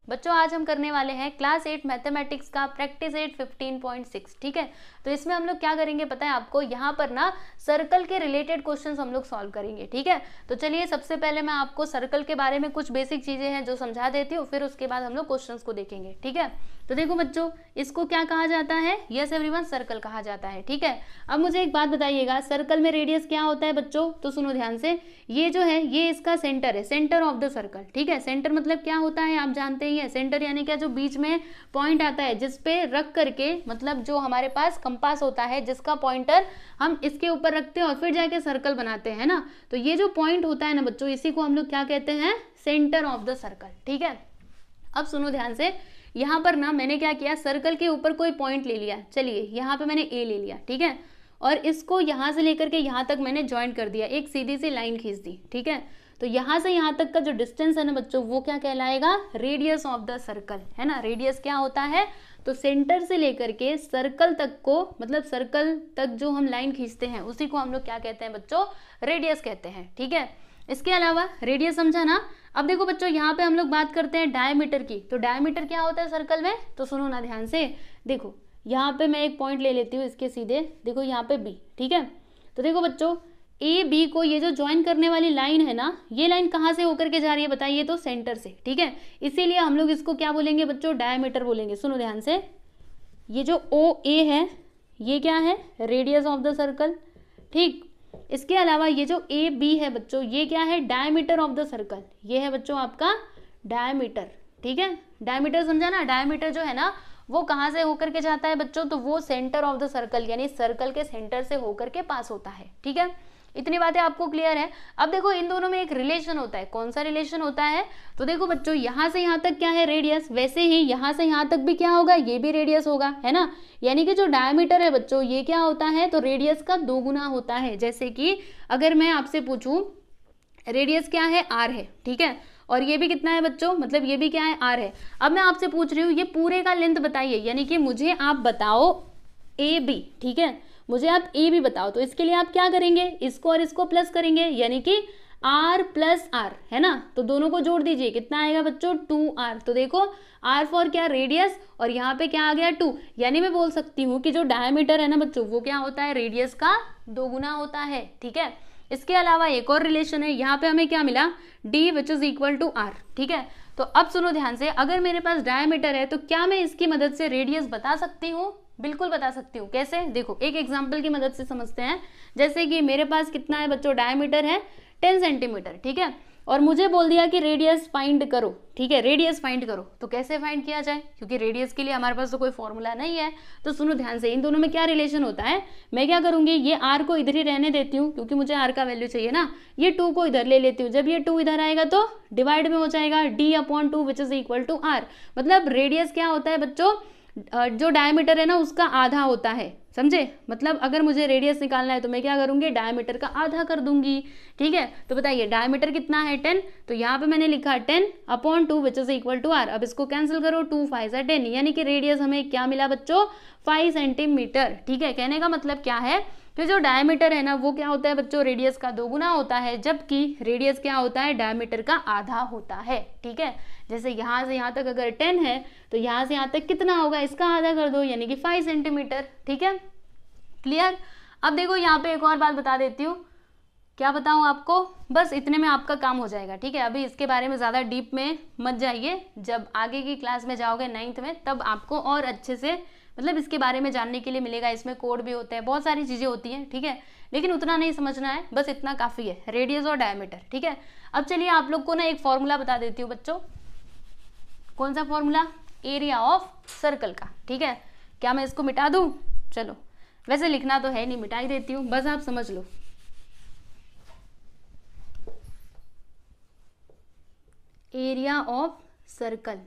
बच्चों आज हम करने वाले हैं क्लास 8 मैथमेटिक्स का प्रैक्टिस 8 15.6। ठीक है, तो इसमें हम लोग क्या करेंगे पता है आपको, यहाँ पर ना सर्कल के रिलेटेड क्वेश्चंस हम लोग सॉल्व करेंगे। ठीक है, तो चलिए सबसे पहले मैं आपको सर्कल के बारे में कुछ बेसिक चीजें हैं जो समझा देती हूँ, फिर उसके बाद हम लोग क्वेश्चंस को देखेंगे। ठीक है, तो देखो बच्चों, इसको क्या कहा जाता है? यस एवरीवन, सर्कल कहा जाता है। ठीक है, अब मुझे एक बात बताइएगा, सर्कल में रेडियस क्या होता है बच्चों? तो सुनो ध्यान से, ये जो है ये इसका सेंटर है, सेंटर ऑफ द सर्कल। ठीक है, सेंटर मतलब क्या होता है आप जानते ही हैं, सेंटर यानी क्या, जो बीच में पॉइंट आता है जिसपे रख करके, मतलब जो हमारे पास कंपास होता है जिसका पॉइंटर हम इसके ऊपर रखते हैं और फिर जाके सर्कल बनाते हैं ना, तो ये जो पॉइंट होता है ना बच्चों, इसी को हम लोग क्या कहते हैं? Centre of the circle. ठीक है, अब सुनो ध्यान से, यहाँ पर ना मैंने क्या किया, सर्कल के ऊपर कोई पॉइंट ले लिया। चलिए यहाँ पे मैंने ए ले लिया। ठीक है, और इसको यहाँ से लेकर के यहाँ तक मैंने ज्वाइन कर दिया, एक सीधी सी लाइन खींच दी। ठीक है, तो यहाँ से यहाँ तक का जो डिस्टेंस है ना बच्चों, वो क्या कहलाएगा? रेडियस ऑफ द सर्कल, है ना। रेडियस क्या होता है? तो सेंटर से लेकर के सर्कल तक को, मतलब सर्कल तक जो हम लाइन खींचते हैं उसी को हम लोग क्या कहते हैं बच्चों? रेडियस कहते हैं। ठीक है, इसके अलावा रेडियस समझा ना। अब देखो बच्चों, यहाँ पे हम लोग बात करते हैं डायमीटर की, तो डायमीटर क्या होता है सर्कल में? तो सुनो ना ध्यान से, देखो यहाँ पे मैं एक पॉइंट ले लेती हूँ इसके सीधे, देखो यहाँ पे बी। ठीक है, तो देखो बच्चों, ए बी को ये जो ज्वाइन करने वाली लाइन है ना, ये लाइन कहाँ से होकर के जा रही है बताइए? तो सेंटर से। ठीक है, इसीलिए हम लोग इसको क्या बोलेंगे बच्चों? डायमीटर बोलेंगे। सुनो ध्यान से, ये जो ओ ए है ये क्या है? Radius of the circle. ठीक, इसके अलावा ये जो ए बी है बच्चों, ये क्या है? Diameter of the circle. ये है बच्चों आपका डायमीटर। ठीक है, डायमीटर समझा ना। डायमीटर जो है ना वो कहाँ से होकर के जाता है बच्चों? तो वो सेंटर ऑफ द सर्कल, यानी सर्कल के सेंटर से होकर के पास होता है। ठीक है, इतनी बातें आपको क्लियर है। अब देखो इन दोनों में एक रिलेशन होता है। कौन सा रिलेशन होता है? तो देखो बच्चों, यहाँ से यहाँ तक क्या है? रेडियस। वैसे ही यहाँ से यहाँ तक भी क्या होगा? ये भी रेडियस होगा, है ना। यानी कि जो डायमीटर है बच्चों, ये क्या होता है? तो रेडियस का 2 गुना होता है। जैसे कि अगर मैं आपसे पूछूं, रेडियस क्या है? आर है। ठीक है, और ये भी कितना है बच्चों? मतलब ये भी क्या है? आर है। अब मैं आपसे पूछ रही हूँ ये पूरे का लेंथ बताइए, यानी कि मुझे आप बताओ ए बी। ठीक है, मुझे आप ए बी बताओ, तो इसके लिए आप क्या करेंगे? इसको और इसको प्लस करेंगे, यानी कि आर प्लस आर, है ना। तो दोनों को जोड़ दीजिए, कितना आएगा बच्चों? 2r। तो देखो आर फॉर क्या? रेडियस, और यहाँ पे क्या आ गया? 2। यानी मैं बोल सकती हूँ कि जो डायमीटर है ना बच्चों, वो क्या होता है? रेडियस का 2 गुना होता है। ठीक है, इसके अलावा एक और रिलेशन है, यहाँ पे हमें क्या मिला? d which is equal to r. ठीक है, तो अब सुनो ध्यान से, अगर मेरे पास डायमीटर है तो क्या मैं इसकी मदद से रेडियस बता सकती हूँ? बिल्कुल बता सकती हूँ। कैसे? देखो एक एग्जाम्पल की मदद से समझते हैं। जैसे कि मेरे पास कितना है बच्चों? डायमीटर है 10 सेंटीमीटर। ठीक है, और मुझे बोल दिया कि रेडियस फाइंड करो। ठीक है, रेडियस फाइंड करो, तो कैसे फाइंड किया जाए? क्योंकि रेडियस के लिए हमारे पास तो कोई फॉर्मूला नहीं है। तो सुनो ध्यान से, इन दोनों में क्या रिलेशन होता है? मैं क्या करूंगी, ये आर को इधर ही रहने देती हूँ क्योंकि मुझे आर का वैल्यू चाहिए ना। ये 2 को इधर ले लेती हूँ, जब ये 2 इधर आएगा तो डिवाइड में हो जाएगा d/2 which is equal to r. मतलब रेडियस क्या होता है बच्चों? जो डायमीटर है ना उसका आधा होता है, समझे। मतलब अगर मुझे रेडियस निकालना है तो मैं क्या करूंगी? डायमीटर का आधा कर दूंगी। ठीक है, तो बताइए डायमीटर कितना है? 10। तो यहाँ पे मैंने लिखा 10/2 which is equal to r. अब इसको कैंसिल करो, 2 5 10, यानी कि रेडियस हमें क्या मिला बच्चों? 5 सेंटीमीटर। ठीक है, कहने का मतलब क्या है कि जो डायमीटर है ना वो क्या होता है बच्चों? रेडियस का 2 गुना होता है, जबकि रेडियस क्या होता है? डायमीटर का आधा होता है। ठीक है, जैसे यहाँ से यहाँ तक अगर 10 है तो यहाँ से यहाँ तक कितना होगा? इसका आधा कर दो, यानी कि 5 सेंटीमीटर। ठीक है, क्लियर। अब देखो यहाँ पे एक और बात बता देती हूँ। क्या बताऊँ आपको? बस इतने में आपका काम हो जाएगा। ठीक है, अभी इसके बारे में ज़्यादा डीप में मत जाइए, जब आगे की क्लास में जाओगे 9th में तब आपको और अच्छे से मतलब इसके बारे में जानने के लिए मिलेगा। इसमें कोड भी होते हैं, बहुत सारी चीज़ें होती हैं। ठीक है, लेकिन उतना नहीं समझना है, बस इतना काफ़ी है, रेडियस और डायमीटर। ठीक है, अब चलिए आप लोग को ना एक फॉर्मूला बता देती हूँ बच्चों। कौन सा फॉर्मूला? एरिया ऑफ सर्कल का। ठीक है, क्या मैं इसको मिटा दूँ? चलो, वैसे लिखना तो है नहीं, मिटा ही देती हूँ, बस आप समझ लो। एरिया ऑफ सर्कल,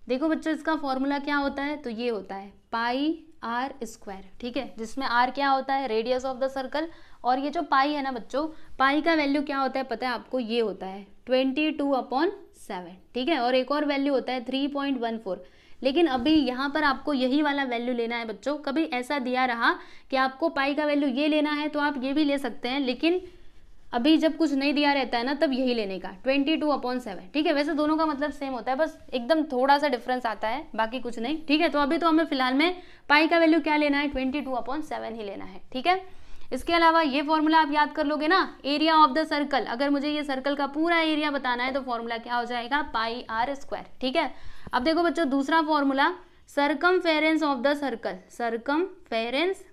देखो बच्चों इसका फॉर्मूला क्या होता है? तो ये होता है पाई आर स्क्वायर। ठीक है, जिसमें आर क्या होता है? रेडियस ऑफ द सर्कल, और ये जो पाई है ना बच्चों, पाई का वैल्यू क्या होता है पता है आपको? ये होता है 22/7। ठीक है, और एक और वैल्यू होता है 3.14। लेकिन अभी यहाँ पर आपको यही वाला वैल्यू लेना है बच्चों। कभी ऐसा दिया रहा कि आपको पाई का वैल्यू ये लेना है तो आप ये भी ले सकते हैं, लेकिन अभी जब कुछ नहीं दिया रहता है ना तब यही लेने का 22/7, ठीक है। वैसे दोनों का मतलब सेम होता है, बस एकदम थोड़ा सा डिफरेंस आता है, बाकी कुछ नहीं, ठीक है। तो अभी तो हमें फिलहाल में पाई का वैल्यू क्या लेना है, 22/7 ही लेना है, ठीक है। इसके अलावा ये फॉर्मूला आप याद कर लोगे ना, एरिया ऑफ द सर्कल, अगर मुझे ये सर्कल का पूरा एरिया बताना है तो फॉर्मूला क्या हो जाएगा, पाई आर स्क्वायर, ठीक है। अब देखो बच्चों दूसरा formula, circumference of the circle, circumference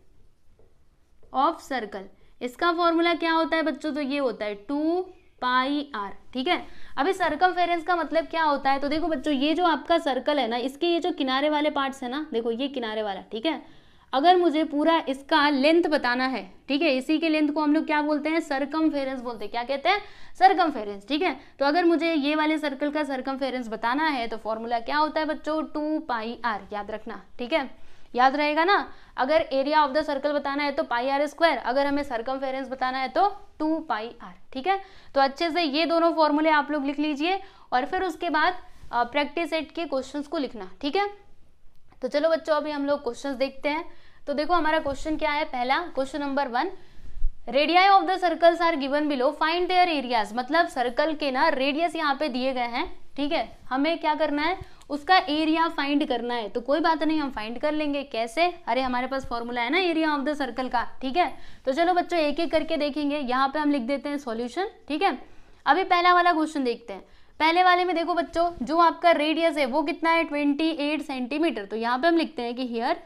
of circle, इसका फॉर्मूला क्या होता है बच्चों, तो ये होता है 2πr, ठीक है। अभी सर्कमफेरेंस का मतलब क्या होता है, तो देखो बच्चों ये जो आपका सर्कल है ना, इसके ये जो किनारे वाले पार्ट्स है ना, देखो ये किनारे वाला, ठीक है। अगर मुझे पूरा इसका लेंथ बताना है, ठीक है, इसी के लेंथ को हम लोग क्या बोलते हैं, सर्कमफेरेंस बोलते हैं, क्या कहते हैं, सर्कमफेरेंस, ठीक है। तो अगर मुझे ये वाले सर्कल का सर्कमफेरेंस बताना है तो फॉर्मूला क्या होता है बच्चों, 2πr, याद रखना, ठीक है, याद रहेगा ना। अगर एरिया ऑफ द सर्कल बताना है तो पाई आर स्क्वायर, अगर हमें सर्कमफेरेंस बताना है तो 2πr, ठीक है। तो अच्छे से ये दोनों फॉर्मूले आप लोग लिख लीजिए और फिर उसके बाद प्रैक्टिस सेट के क्वेश्चंस को लिखना, ठीक है। तो चलो बच्चों अभी हम लोग क्वेश्चंस देखते हैं। तो देखो हमारा क्वेश्चन क्या है, पहला question number 1, radii of the circles are given below, find their areas, मतलब सर्कल के ना रेडियस यहाँ पे दिए गए हैं, ठीक है, हमें क्या करना है, उसका एरिया फाइंड करना है। तो कोई बात नहीं, हम फाइंड कर लेंगे, कैसे, अरे हमारे पास फॉर्मूला है ना एरिया ऑफ द सर्कल का, ठीक है। तो चलो बच्चों एक एक करके देखेंगे, यहाँ पे हम लिख देते हैं सॉल्यूशन, ठीक है। अभी पहला वाला क्वेश्चन देखते हैं। पहले वाले में देखो बच्चों जो आपका रेडियस है वो कितना है, 28 सेंटीमीटर। तो यहाँ पे हम लिखते हैं कि here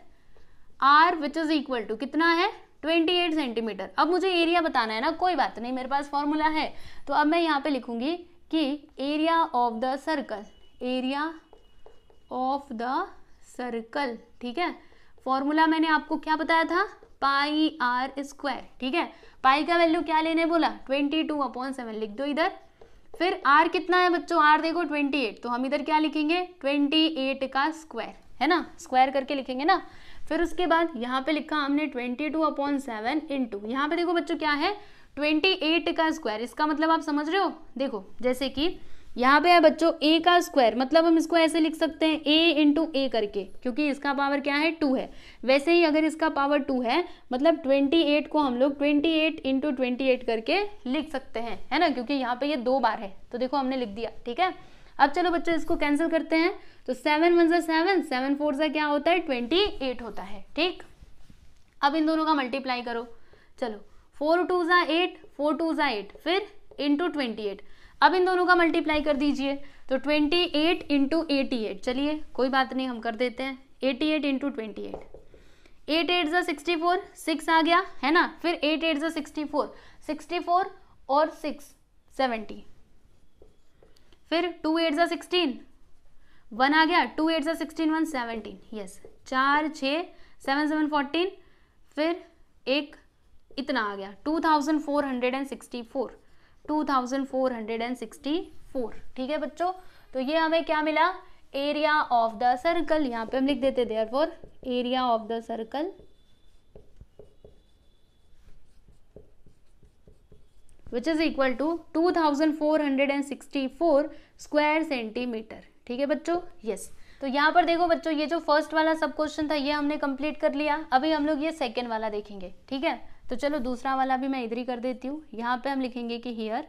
r which is equal to कितना है, 28 सेंटीमीटर। अब मुझे एरिया बताना है ना, कोई बात नहीं, मेरे पास फॉर्मूला है। तो अब मैं यहाँ पे लिखूंगी कि area of the circle, area of the circle, ठीक है। फॉर्मूला मैंने आपको क्या बताया था, पाई आर स्क्वायर, ठीक है। पाई का वैल्यू क्या लेने बोला, 22/7 लिख दो इधर। फिर आर कितना है बच्चों, आर देखो 28, तो हम इधर क्या लिखेंगे, 28 का स्क्वायर, है ना, स्क्वायर करके लिखेंगे ना। फिर उसके बाद यहाँ पे लिखा हमने 22/7 इंटू, यहाँ पे देखो बच्चों क्या है, 28 का स्क्वायर। इसका मतलब आप समझ रहे हो, देखो जैसे कि यहाँ पे है बच्चों a का स्क्वायर, मतलब हम इसको ऐसे लिख सकते हैं a इंटू ए करके, क्योंकि इसका पावर क्या है, 2 है। वैसे ही अगर इसका पावर 2 है मतलब 28 को हम लोग 28 इंटू 28 करके लिख सकते हैं, है ना, क्योंकि यहाँ पे ये 2 बार है, तो देखो हमने लिख दिया, ठीक है। अब चलो बच्चों इसको कैंसिल करते हैं, तो 7 1 ज़ा 7, 7 4 ज़ा क्या होता है, 28 होता है, ठीक। अब इन दोनों का मल्टीप्लाई करो, चलो 4 2 ज़ा 8, 4 2 ज़ा 8, फिर इंटू 28। अब इन दोनों का मल्टीप्लाई कर दीजिए, तो 28 इंटू 88, चलिए कोई बात नहीं हम कर देते हैं, 88 इंटू 28, 8 8 ज़ा 64, 6 आ गया, है ना। फिर 8 8 ज़ा 64, 64 और 6 70, फिर 2 8 ज़ा 16, 1 आ गया, 2 8 ज़ा 16 1 17, यस, 4 6 7 7 14, फिर एक इतना आ गया 2464, 2464, ठीक है बच्चों। तो ये हमें क्या मिला, एरिया ऑफ द सर्कल, यहाँ पे हम लिख देते therefore area of the circle which is equal to 2464 square centimetre, ठीक है बच्चों, यस। तो यहाँ पर देखो बच्चों ये जो फर्स्ट वाला सब क्वेश्चन था ये हमने कंप्लीट कर लिया। अभी हम लोग ये सेकेंड वाला देखेंगे, ठीक है। तो चलो दूसरा वाला भी मैं इधर ही कर देती हूँ। यहाँ पे हम लिखेंगे कि हियर,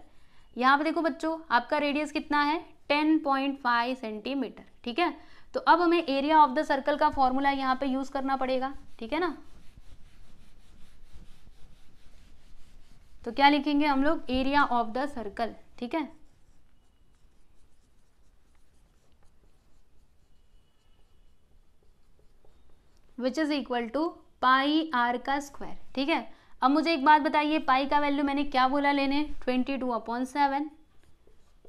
यहाँ पे देखो बच्चों आपका रेडियस कितना है, 10.5 सेंटीमीटर, ठीक है। तो अब हमें एरिया ऑफ द सर्कल का फॉर्मूला यहाँ पे यूज करना पड़ेगा, ठीक है ना। तो क्या लिखेंगे हम लोग, एरिया ऑफ द सर्कल, ठीक है। Which is equal to pi r का स्क्वायर, ठीक है। अब मुझे एक बात बताइए, पाई का वैल्यू मैंने क्या बोला लेने, 22/7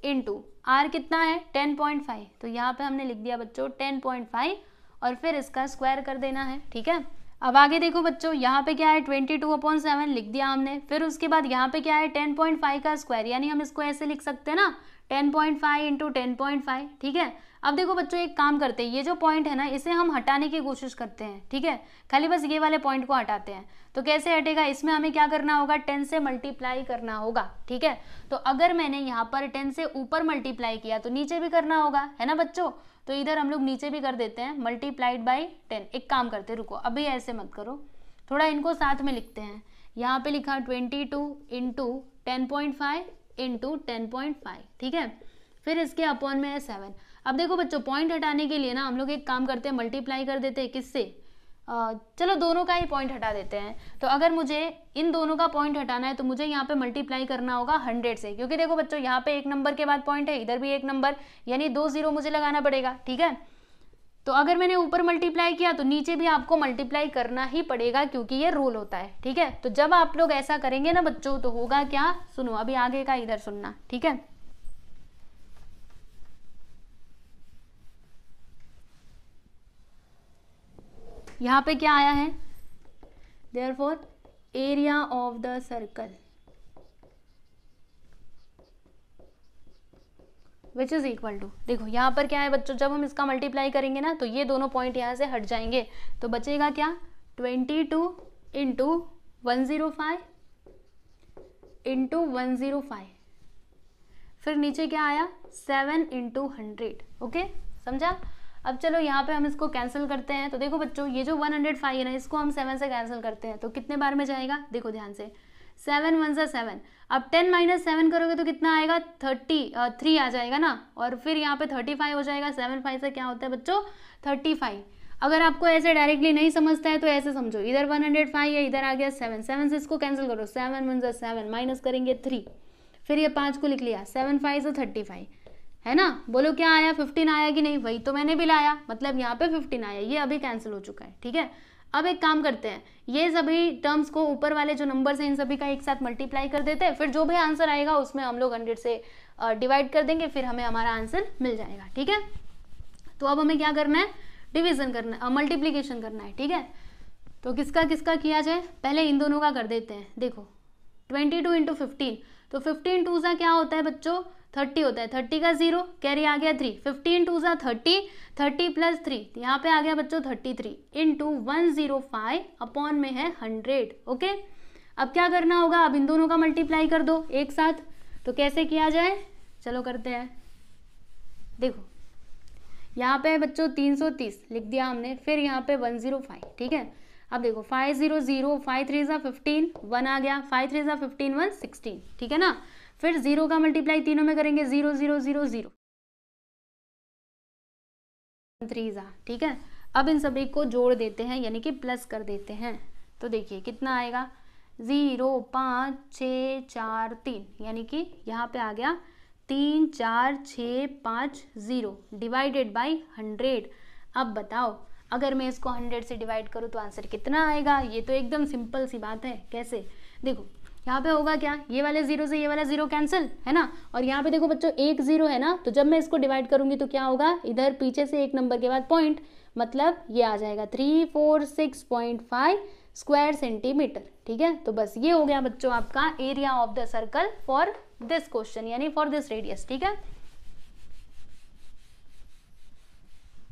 इंटू आर कितना है 10.5, तो यहाँ पे हमने लिख दिया बच्चों 10.5 और फिर इसका स्क्वायर कर देना है, ठीक है। अब आगे देखो बच्चों यहाँ पे क्या है 22/7 लिख दिया हमने, फिर उसके बाद यहाँ पे क्या है 10.5 का स्क्वायर, यानी हम इसको ऐसे लिख सकते हैं ना 10.5 इंटू 10.5, ठीक है। अब देखो बच्चों एक काम करते हैं, ये जो पॉइंट है ना इसे हम हटाने की कोशिश करते हैं, ठीक है, खाली बस ये वाले पॉइंट को हटाते हैं। तो कैसे हटेगा, इसमें हमें क्या करना होगा, 10 से मल्टीप्लाई करना होगा, ठीक है। तो अगर मैंने यहाँ पर 10 से ऊपर मल्टीप्लाई किया तो नीचे भी करना होगा, है ना बच्चों। तो इधर हम लोग नीचे भी कर देते हैं मल्टीप्लाइड बाई 10। एक काम करते रुको, अभी ऐसे मत करो, थोड़ा इनको साथ में लिखते हैं। यहाँ पे लिखा 22 इंटू 10.5 इंटू 10.5, ठीक है। फिर इसके अपॉन में है 7। अब देखो बच्चों, पॉइंट हटाने के लिए ना हम लोग एक काम करते हैं, मल्टीप्लाई कर देते हैं किससे, चलो दोनों का ही पॉइंट हटा देते हैं। तो अगर मुझे इन दोनों का पॉइंट हटाना है तो मुझे यहाँ पे मल्टीप्लाई करना होगा 100 से, क्योंकि देखो बच्चों यहाँ पे एक नंबर के बाद पॉइंट है, इधर भी एक नंबर, यानी 2 0 मुझे लगाना पड़ेगा, ठीक है। तो अगर मैंने ऊपर मल्टीप्लाई किया तो नीचे भी आपको मल्टीप्लाई करना ही पड़ेगा, क्योंकि ये रूल होता है, ठीक है। तो जब आप लोग ऐसा करेंगे ना बच्चों, तो होगा क्या, सुनो अभी आगे का इधर सुनना, ठीक है। यहाँ पे क्या आया है, therefore area of the circle which is equal to, देखो यहाँ पर क्या है बच्चों, जब हम इसका मल्टीप्लाई करेंगे ना तो ये दोनों पॉइंट यहाँ से हट जाएंगे, तो बचेगा क्या, 22 इंटू 105 इंटू 105, फिर नीचे क्या आया 7 इंटू 100, ओके, समझा। अब चलो यहाँ पे हम इसको कैंसिल करते हैं। तो देखो बच्चों, ये जो 105 है ना, इसको हम 7 से कैंसिल करते हैं तो कितने बार में जाएगा, देखो ध्यान से, 7 1 सा 7, अब 10 माइनस 7 करोगे तो कितना आएगा, 3 आ जाएगा ना, और फिर यहाँ पे 35 हो जाएगा। 7 5 से क्या होता है बच्चों, 35। अगर आपको ऐसे डायरेक्टली नहीं समझता है तो ऐसे समझो, इधर 105 है, इधर आ गया 7, 7 से इसको कैंसिल करो, 7 1 सा 7, माइनस करेंगे 3, फिर ये 5 को लिख लिया, 7 5 से 35, है ना। बोलो क्या आया, 15 आया कि नहीं, वही तो मैंने भी लाया, मतलब यहाँ पे 15 आया, ये अभी कैंसिल हो चुका है, ठीक है। अब एक काम करते हैं, ये सभी टर्म्स को, ऊपर वाले जो नंबर्स हैं इन सभी का एक साथ मल्टीप्लाई कर देते हैं, फिर जो भी आंसर आएगा उसमें हम लोग 100 से डिवाइड कर देंगे, फिर हमें हमारा आंसर मिल जाएगा, ठीक है। तो अब हमें क्या करना है, डिवीजन करना है, मल्टीप्लीकेशन करना है, ठीक है। तो किसका किसका किया जाए, पहले इन दोनों का कर देते हैं। देखो 22 इंटू 15, तो 15 2 सा क्या होता है बच्चों, 30 होता है, 30 का 0, कैरी आ गया 3, 15 2 सा 30, 30 प्लस 3, यहाँ पे आ गया बच्चों 33 इंटू 105 अपॉन में है 100, ओके। अब क्या करना होगा, अब इन दोनों का मल्टीप्लाई कर दो एक साथ। तो कैसे किया जाए, चलो करते हैं। देखो यहाँ पे बच्चों 330 लिख दिया हमने, फिर यहाँ पे 105, ठीक है। अब देखो 5 0 0, 5 3 सा 15, 1 आ गया, 5 3 सा 15 1 16, ठीक है ना। फिर 0 का मल्टीप्लाई तीनों में करेंगे, 0 0 0 0 3 सा, ठीक है। अब इन सभी को जोड़ देते हैं, यानी कि प्लस कर देते हैं। तो देखिए कितना आएगा, 0 5 6 4 3, यानी कि यहाँ पे आ गया 3 4 6 5 0 डिवाइडेड बाई 100। अब बताओ अगर मैं इसको 100 से डिवाइड करूँ तो आंसर कितना आएगा, ये तो एकदम सिंपल सी बात है। कैसे, देखो यहाँ पे होगा क्या, ये वाले 0 से ये वाला 0 कैंसिल, है ना। और यहाँ पे देखो बच्चों 1 0 है ना, तो जब मैं इसको डिवाइड करूंगी तो क्या होगा, इधर पीछे से एक नंबर के बाद पॉइंट, मतलब ये आ जाएगा 346.5 स्क्वायर सेंटीमीटर, ठीक है। तो बस ये हो गया बच्चों आपका area of the circle for this question, यानी फॉर दिस रेडियस, ठीक है।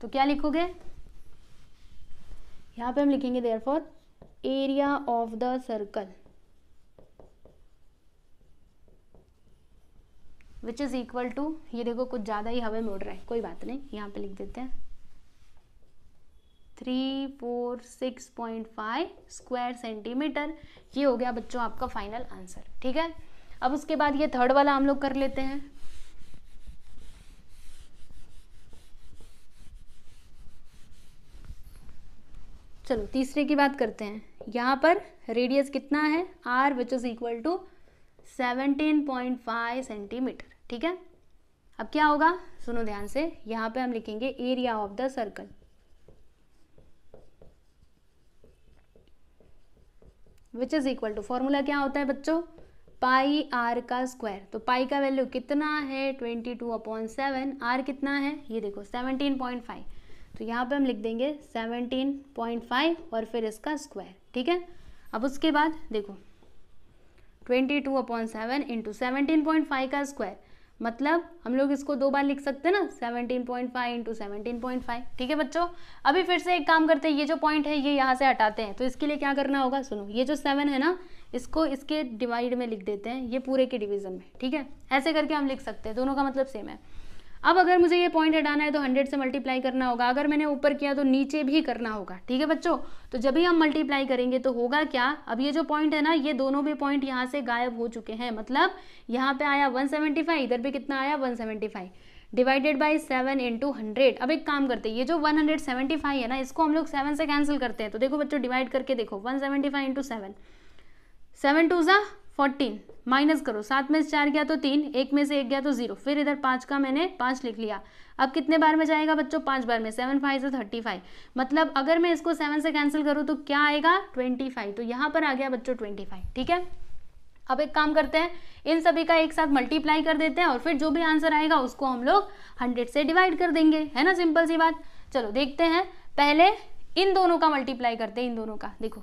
तो क्या लिखोगे, यहाँ पे हम लिखेंगे therefore area of the circle which is equal to, ये देखो कुछ ज़्यादा ही हवा में उड़ रहा है, कोई बात नहीं, यहाँ पे लिख देते हैं 346.5 स्क्वायर सेंटीमीटर। ये हो गया बच्चों आपका फाइनल आंसर, ठीक है। अब उसके बाद ये थर्ड वाला हम लोग कर लेते हैं। चलो तीसरे की बात करते हैं। यहाँ पर रेडियस कितना है, r which is equal to 17.5 centimetre, ठीक है। अब क्या होगा, सुनो ध्यान से, यहाँ पे हम लिखेंगे area of the circle which is equal to, formula क्या होता है बच्चों, पाई r का स्क्वायर। तो पाई का वैल्यू कितना है 22/7, r कितना है, ये देखो 17.5, तो यहाँ पे हम लिख देंगे 17.5 और फिर इसका स्क्वायर, ठीक है। अब उसके बाद देखो 22/7 इंटू 17.5 का स्क्वायर, मतलब हम लोग इसको दो बार लिख सकते हैं ना, 17.5 इंटू 17.5, ठीक है बच्चों। अभी फिर से एक काम करते हैं, ये जो पॉइंट है ये यहाँ से हटाते हैं। तो इसके लिए क्या करना होगा, सुनो, ये जो 7 है ना, इसको इसके डिवाइड में लिख देते हैं, ये पूरे के डिवीजन में, ठीक है। ऐसे करके हम लिख सकते हैं, दोनों का मतलब सेम है। अब अगर मुझे ये पॉइंट हटाना है तो 100 से मल्टीप्लाई करना होगा, अगर मैंने ऊपर किया तो नीचे भी करना होगा, ठीक है बच्चों। तो जब भी हम मल्टीप्लाई करेंगे तो होगा क्या, अब ये जो पॉइंट है ना, ये दोनों भी पॉइंट यहाँ से गायब हो चुके हैं, मतलब यहाँ पे आया 175, इधर भी कितना आया 175, डिवाइडेड बाई 7 इंटू 100। अब एक काम करते हैं, ये जो 175 है ना, इसको हम लोग 7 से कैंसिल करते हैं। तो देखो बच्चों डिवाइड करके देखो, 175 इंटू 7, 7 2 ज़ा 14, माइनस करो, 7 में से 4 गया तो 3, 1 में से 1 गया तो 0, फिर इधर 5 का मैंने 5 लिख लिया। अब कितने बार में जाएगा बच्चों, 5 बार में, 7 5 से 35, मतलब अगर मैं इसको 7 से कैंसिल करूँ तो क्या आएगा 25, तो यहाँ पर आ गया बच्चों 25, ठीक है। अब एक काम करते हैं, इन सभी का एक साथ मल्टीप्लाई कर देते हैं और फिर जो भी आंसर आएगा उसको हम लोग 100 से डिवाइड कर देंगे, है ना, सिंपल सी बात। चलो देखते हैं, पहले इन दोनों का मल्टीप्लाई करते हैं, इन दोनों का, देखो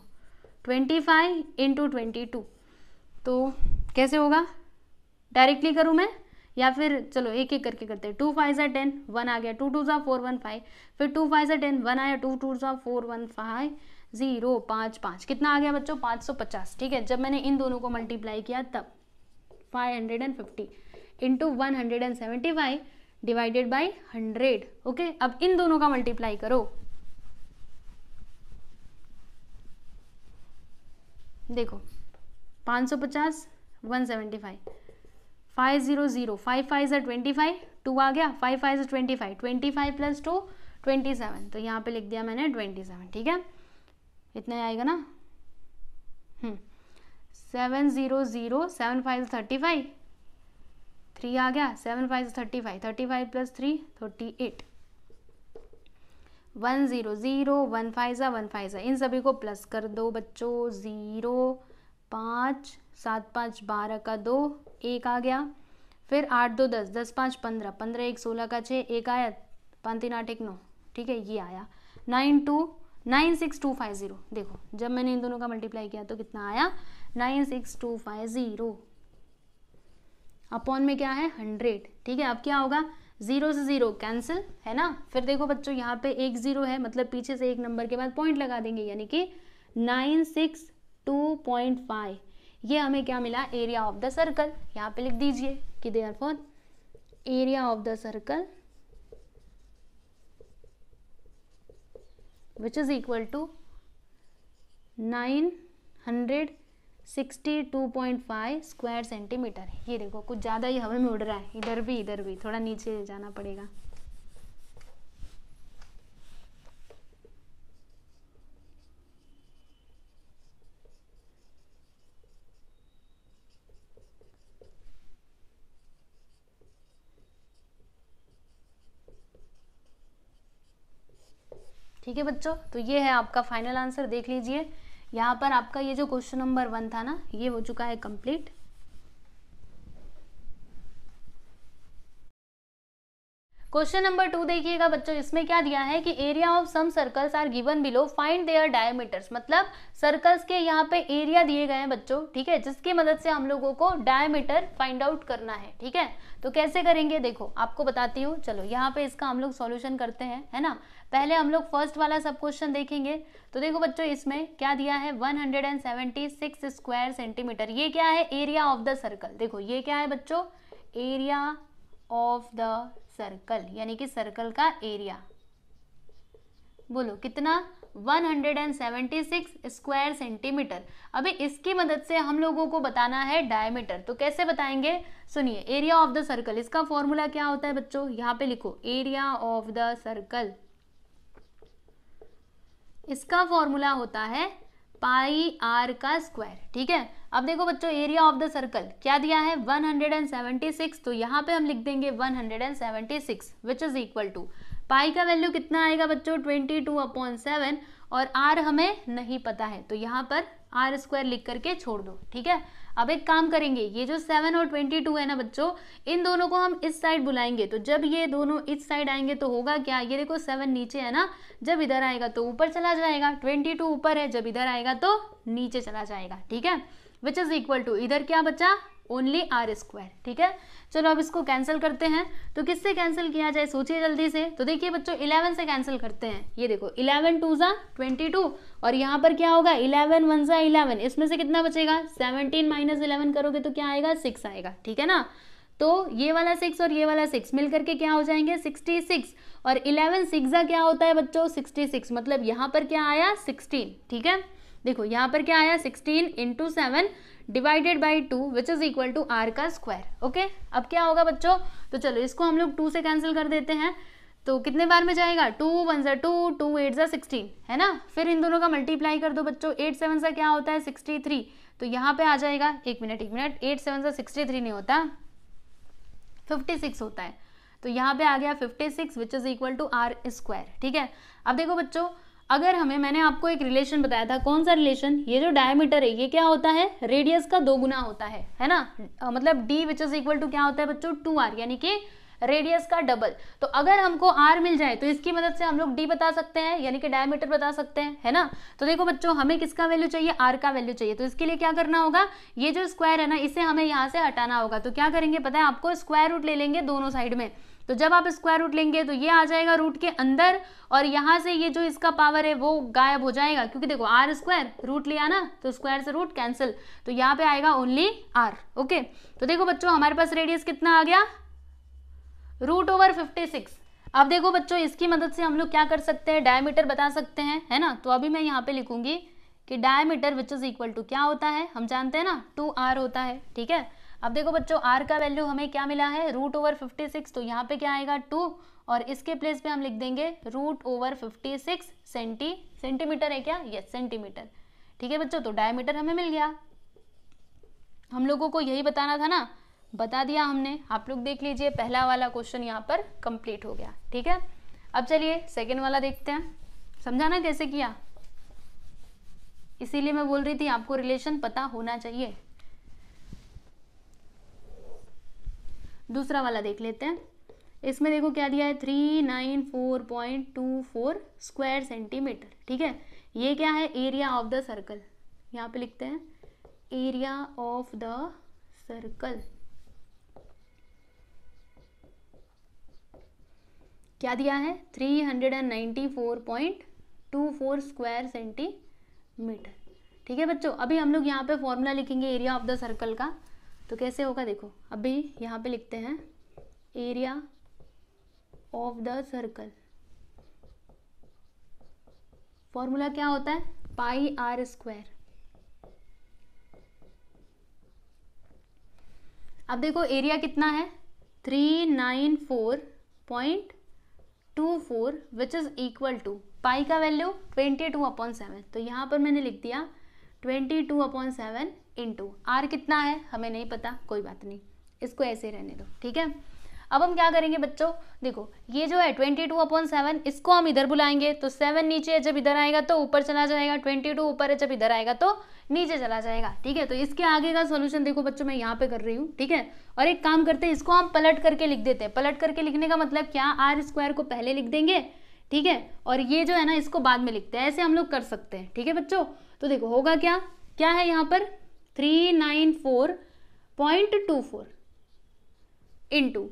25 इंटू 22, तो कैसे होगा, डायरेक्टली करूँ मैं या फिर चलो एक एक करके करते हैं। 2 5 ज़ा 10, 1 आ गया, 2 2 ज़ा 4 1 5, फिर 2 5 ज़ा 10, 1 आया, 2 2 ज़ा 4 1 5 0 5 5, कितना आ गया बच्चों 550, ठीक है। जब मैंने इन दोनों को मल्टीप्लाई किया तब 550 इंटू 175 डिवाइडेड बाई 100, ओके। अब इन दोनों का मल्टीप्लाई करो, देखो 550 175, 500 5 5 ज़ा 25, 2 आ गया, 5 5 ज़ा 25, 25 प्लस 2 27, तो यहाँ पे लिख दिया मैंने 27, ठीक है, इतना आएगा ना। 700 7 5 35, 3 आ गया, 7 5 35, 35 प्लस 3 38, 100 1 5 ज़ा 1 5 ज़ा, इन सभी को प्लस कर दो बच्चों, 0 5 7 5 12 का 2, 1 आ गया, फिर 8 2 10, 10 5 15, 15 1 16 का 6, 1 आया, 5 3 8 1 9, ठीक है, ये आया 96250। देखो जब मैंने इन दोनों का मल्टीप्लाई किया तो कितना आया 96250, अपॉन में क्या है 100, ठीक है। अब क्या होगा, 0 से 0 कैंसिल, है ना। फिर देखो बच्चों यहाँ पे एक 0 है, मतलब पीछे से एक नंबर के बाद पॉइंट लगा देंगे, यानी कि 962.5, ये हमें क्या मिला, एरिया ऑफ द सर्कल। यहाँ पे लिख दीजिए कि therefore area of the circle which is equal to 962.5 square centimetre. ये देखो कुछ ज़्यादा ही हवा में उड़ रहा है, इधर भी थोड़ा नीचे जाना पड़ेगा। ठीक है बच्चों, तो ये है आपका फाइनल आंसर, देख लीजिए। यहाँ पर आपका ये जो क्वेश्चन नंबर 1 था ना, ये हो चुका है कंप्लीट। क्वेश्चन नंबर 2 देखिएगा बच्चों, इसमें क्या दिया है कि area of some circles are given below, find their diameters, मतलब सर्कल्स के यहाँ पे एरिया दिए गए हैं बच्चों, ठीक है, जिसकी मदद से हम लोगों को डायमीटर फाइंड आउट करना है, ठीक है। तो कैसे करेंगे, देखो आपको बताती हूँ। चलो यहाँ पे इसका हम लोग सॉल्यूशन करते हैं, है ना। पहले हम लोग फर्स्ट वाला सब क्वेश्चन देखेंगे। तो देखो बच्चों इसमें क्या दिया है, 176 स्क्वायर सेंटीमीटर, ये क्या है, एरिया ऑफ द सर्कल। देखो ये क्या है बच्चों, एरिया ऑफ द सर्कल, यानी कि सर्कल का एरिया। बोलो कितना, 176 स्क्वायर सेंटीमीटर। अभी इसकी मदद से हम लोगों को बताना है डायमीटर। तो कैसे बताएंगे, सुनिए। एरिया ऑफ द सर्कल, इसका फॉर्मूला क्या होता है बच्चों, यहाँ पे लिखो, एरिया ऑफ द सर्कल, इसका फॉर्मूला होता है पाई आर का स्क्वायर, ठीक है। अब देखो बच्चों एरिया ऑफ द सर्कल क्या दिया है, 176, तो यहाँ पे हम लिख देंगे 176 विच इज इक्वल टू, पाई का वैल्यू कितना आएगा बच्चों 22/7, और आर हमें नहीं पता है, तो यहाँ पर आर स्क्वायर लिख करके छोड़ दो, ठीक है। अब एक काम करेंगे, ये जो 7 और 22 है ना बच्चों, इन दोनों को हम इस साइड बुलाएंगे, तो जब ये दोनों इस साइड आएंगे तो होगा क्या, ये देखो 7 नीचे है ना, जब इधर आएगा तो ऊपर चला जाएगा, 22 ऊपर है, जब इधर आएगा तो नीचे चला जाएगा, ठीक है। विच इज इक्वल टू, इधर क्या बचा, ओनली आर स्क्वायर, ठीक है। चलो अब इसको कैंसिल करते हैं, तो किससे कैंसिल किया जाए, सोचिए जल्दी से। तो देखिए बच्चों 11 से कैंसिल करते हैं, ये देखो 11 2 ज़ा 22, और यहाँ पर क्या होगा 11 1 ज़ा 11, इसमें से कितना बचेगा 17 - 11 करोगे तो क्या आएगा 6 आएगा, ठीक है ना। तो ये वाला 6 और ये वाला 6 मिलकर के क्या हो जाएंगे 66, और 11 6 क्या होता है बच्चों 66, मतलब यहाँ पर क्या आया 16, ठीक है। देखो यहाँ पर क्या आया 16 into 7 divided by 2 which is equal to r का स्क्वायर। ओके, अब क्या होगा बच्चों, तो चलो इसको हम लोग 2 से कैंसिल कर देते हैं, तो कितने बार में जाएगा 2 1 2 2 8 16, है ना। फिर इन दोनों का मल्टीप्लाई कर दो बच्चों, 8 7 सा क्या होता है 63, तो यहाँ पे आ जाएगा, एक मिनट 8 7 सा 63 नहीं होता 56 होता है, तो यहाँ पे आ गया 56 which is equal to r square, ठीक है। अब देखो बच्चों, अगर हमें, मैंने आपको एक रिलेशन बताया था, कौन सा रिलेशन, ये जो डायमीटर है ये क्या होता है रेडियस का 2 गुना होता है ना, मतलब d which is equal to क्या होता है बच्चों 2r, यानी कि रेडियस का डबल। तो अगर हमको r मिल जाए तो इसकी मदद से हम लोग d बता सकते हैं, यानी कि डायमीटर बता सकते हैं, है ना। तो देखो बच्चों, हमें किसका वैल्यू चाहिए, r का वैल्यू चाहिए, तो इसके लिए क्या करना होगा, ये जो स्क्वायर है ना इसे हमें यहाँ से हटाना होगा। तो क्या करेंगे पता है आपको, स्क्वायर रूट ले लेंगे दोनों साइड में। तो जब आप स्क्वायर रूट लेंगे तो ये आ जाएगा रूट के अंदर, और यहाँ से ये जो इसका पावर है वो गायब हो जाएगा, क्योंकि देखो आर स्क्वायर रूट लिया ना, तो स्क्वायर से रूट कैंसिल, तो यहाँ पे आएगा ओनली आर। ओके, तो देखो बच्चों हमारे पास रेडियस कितना आ गया, √56। अब देखो बच्चों, इसकी मदद से हम लोग क्या कर सकते हैं, डायमीटर बता सकते हैं, है ना। तो अभी मैं यहाँ पे लिखूंगी कि diameter which is equal to क्या होता है, हम जानते हैं ना 2r होता है, ठीक है। अब देखो बच्चों, r का वैल्यू हमें क्या मिला है √56, तो यहाँ पे क्या आएगा 2, और इसके प्लेस पे हम लिख देंगे √56 सेंटीमीटर है क्या, यस सेंटीमीटर, ठीक है बच्चों। तो डायमीटर हमें मिल गया, हम लोगों को यही बताना था ना, बता दिया हमने। आप लोग देख लीजिए, पहला वाला क्वेश्चन यहाँ पर कंप्लीट हो गया, ठीक है। अब चलिए सेकेंड वाला देखते हैं, समझाना कैसे किया, इसीलिए मैं बोल रही थी आपको रिलेशन पता होना चाहिए। दूसरा वाला देख लेते हैं, इसमें देखो क्या दिया है 394.24 स्क्वायर सेंटीमीटर, ठीक है। ये क्या है, एरिया ऑफ द सर्कल, यहाँ पे लिखते हैं एरिया ऑफ द सर्कल, क्या दिया है 394.24 स्क्वायर सेंटीमीटर, ठीक है बच्चों। अभी हम लोग यहाँ पे फॉर्मूला लिखेंगे एरिया ऑफ द सर्कल का, तो कैसे होगा देखो, अभी यहाँ पे लिखते हैं area of the circle, formula क्या होता है पाई आर स्क्वायर। अब देखो एरिया कितना है 394.24 विच इज इक्वल टू पाई का वैल्यू 22/7, तो यहाँ पर मैंने लिख दिया 22/7 इंटू आर कितना है हमें नहीं पता, कोई बात नहीं, इसको ऐसे रहने दो, ठीक है। अब हम क्या करेंगे बच्चों, देखो ये जो है 22/7, इसको हम इधर बुलाएंगे, तो 7 नीचे है, जब इधर आएगा तो ऊपर चला जाएगा, 22 ऊपर है, जब इधर आएगा तो नीचे चला जाएगा, ठीक है। तो इसके आगे का सॉल्यूशन देखो बच्चों मैं यहाँ पे कर रही हूँ, ठीक है। और एक काम करते हैं, इसको हम पलट करके लिख देते हैं। पलट करके लिखने का मतलब क्या, आर स्क्वायर को पहले लिख देंगे, ठीक है, और ये जो है ना इसको बाद में लिखते हैं, ऐसे हम लोग कर सकते हैं, ठीक है बच्चों। तो देखो होगा क्या, क्या है यहाँ पर 394.24 इंटू